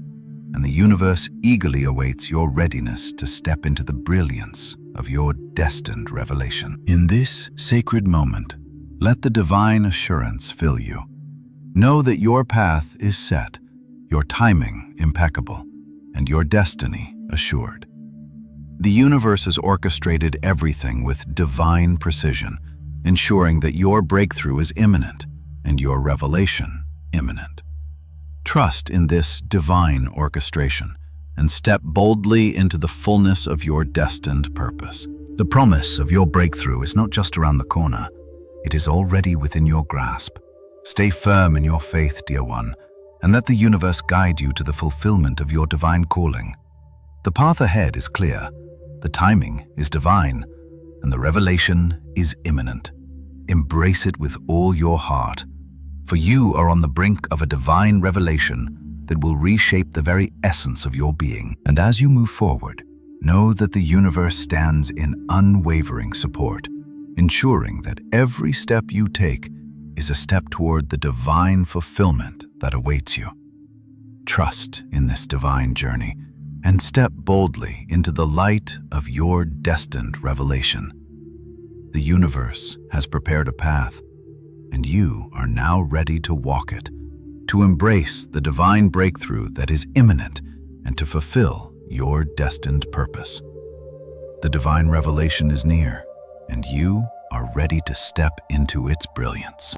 and the universe eagerly awaits your readiness to step into the brilliance of your destined revelation. In this sacred moment, let the divine assurance fill you. Know that your path is set, your timing impeccable, and your destiny assured. The universe has orchestrated everything with divine precision, ensuring that your breakthrough is imminent and your revelation imminent. Trust in this divine orchestration and step boldly into the fullness of your destined purpose. The promise of your breakthrough is not just around the corner, it is already within your grasp. Stay firm in your faith, dear one, and let the universe guide you to the fulfillment of your divine calling. The path ahead is clear, the timing is divine, and the revelation is imminent. Embrace it with all your heart, for you are on the brink of a divine revelation that will reshape the very essence of your being. And as you move forward, know that the universe stands in unwavering support, ensuring that every step you take is a step toward the divine fulfillment that awaits you. Trust in this divine journey and step boldly into the light of your destined revelation. The universe has prepared a path, and you are now ready to walk it, to embrace the divine breakthrough that is imminent and to fulfill your destined purpose. The divine revelation is near, and you are ready to step into its brilliance.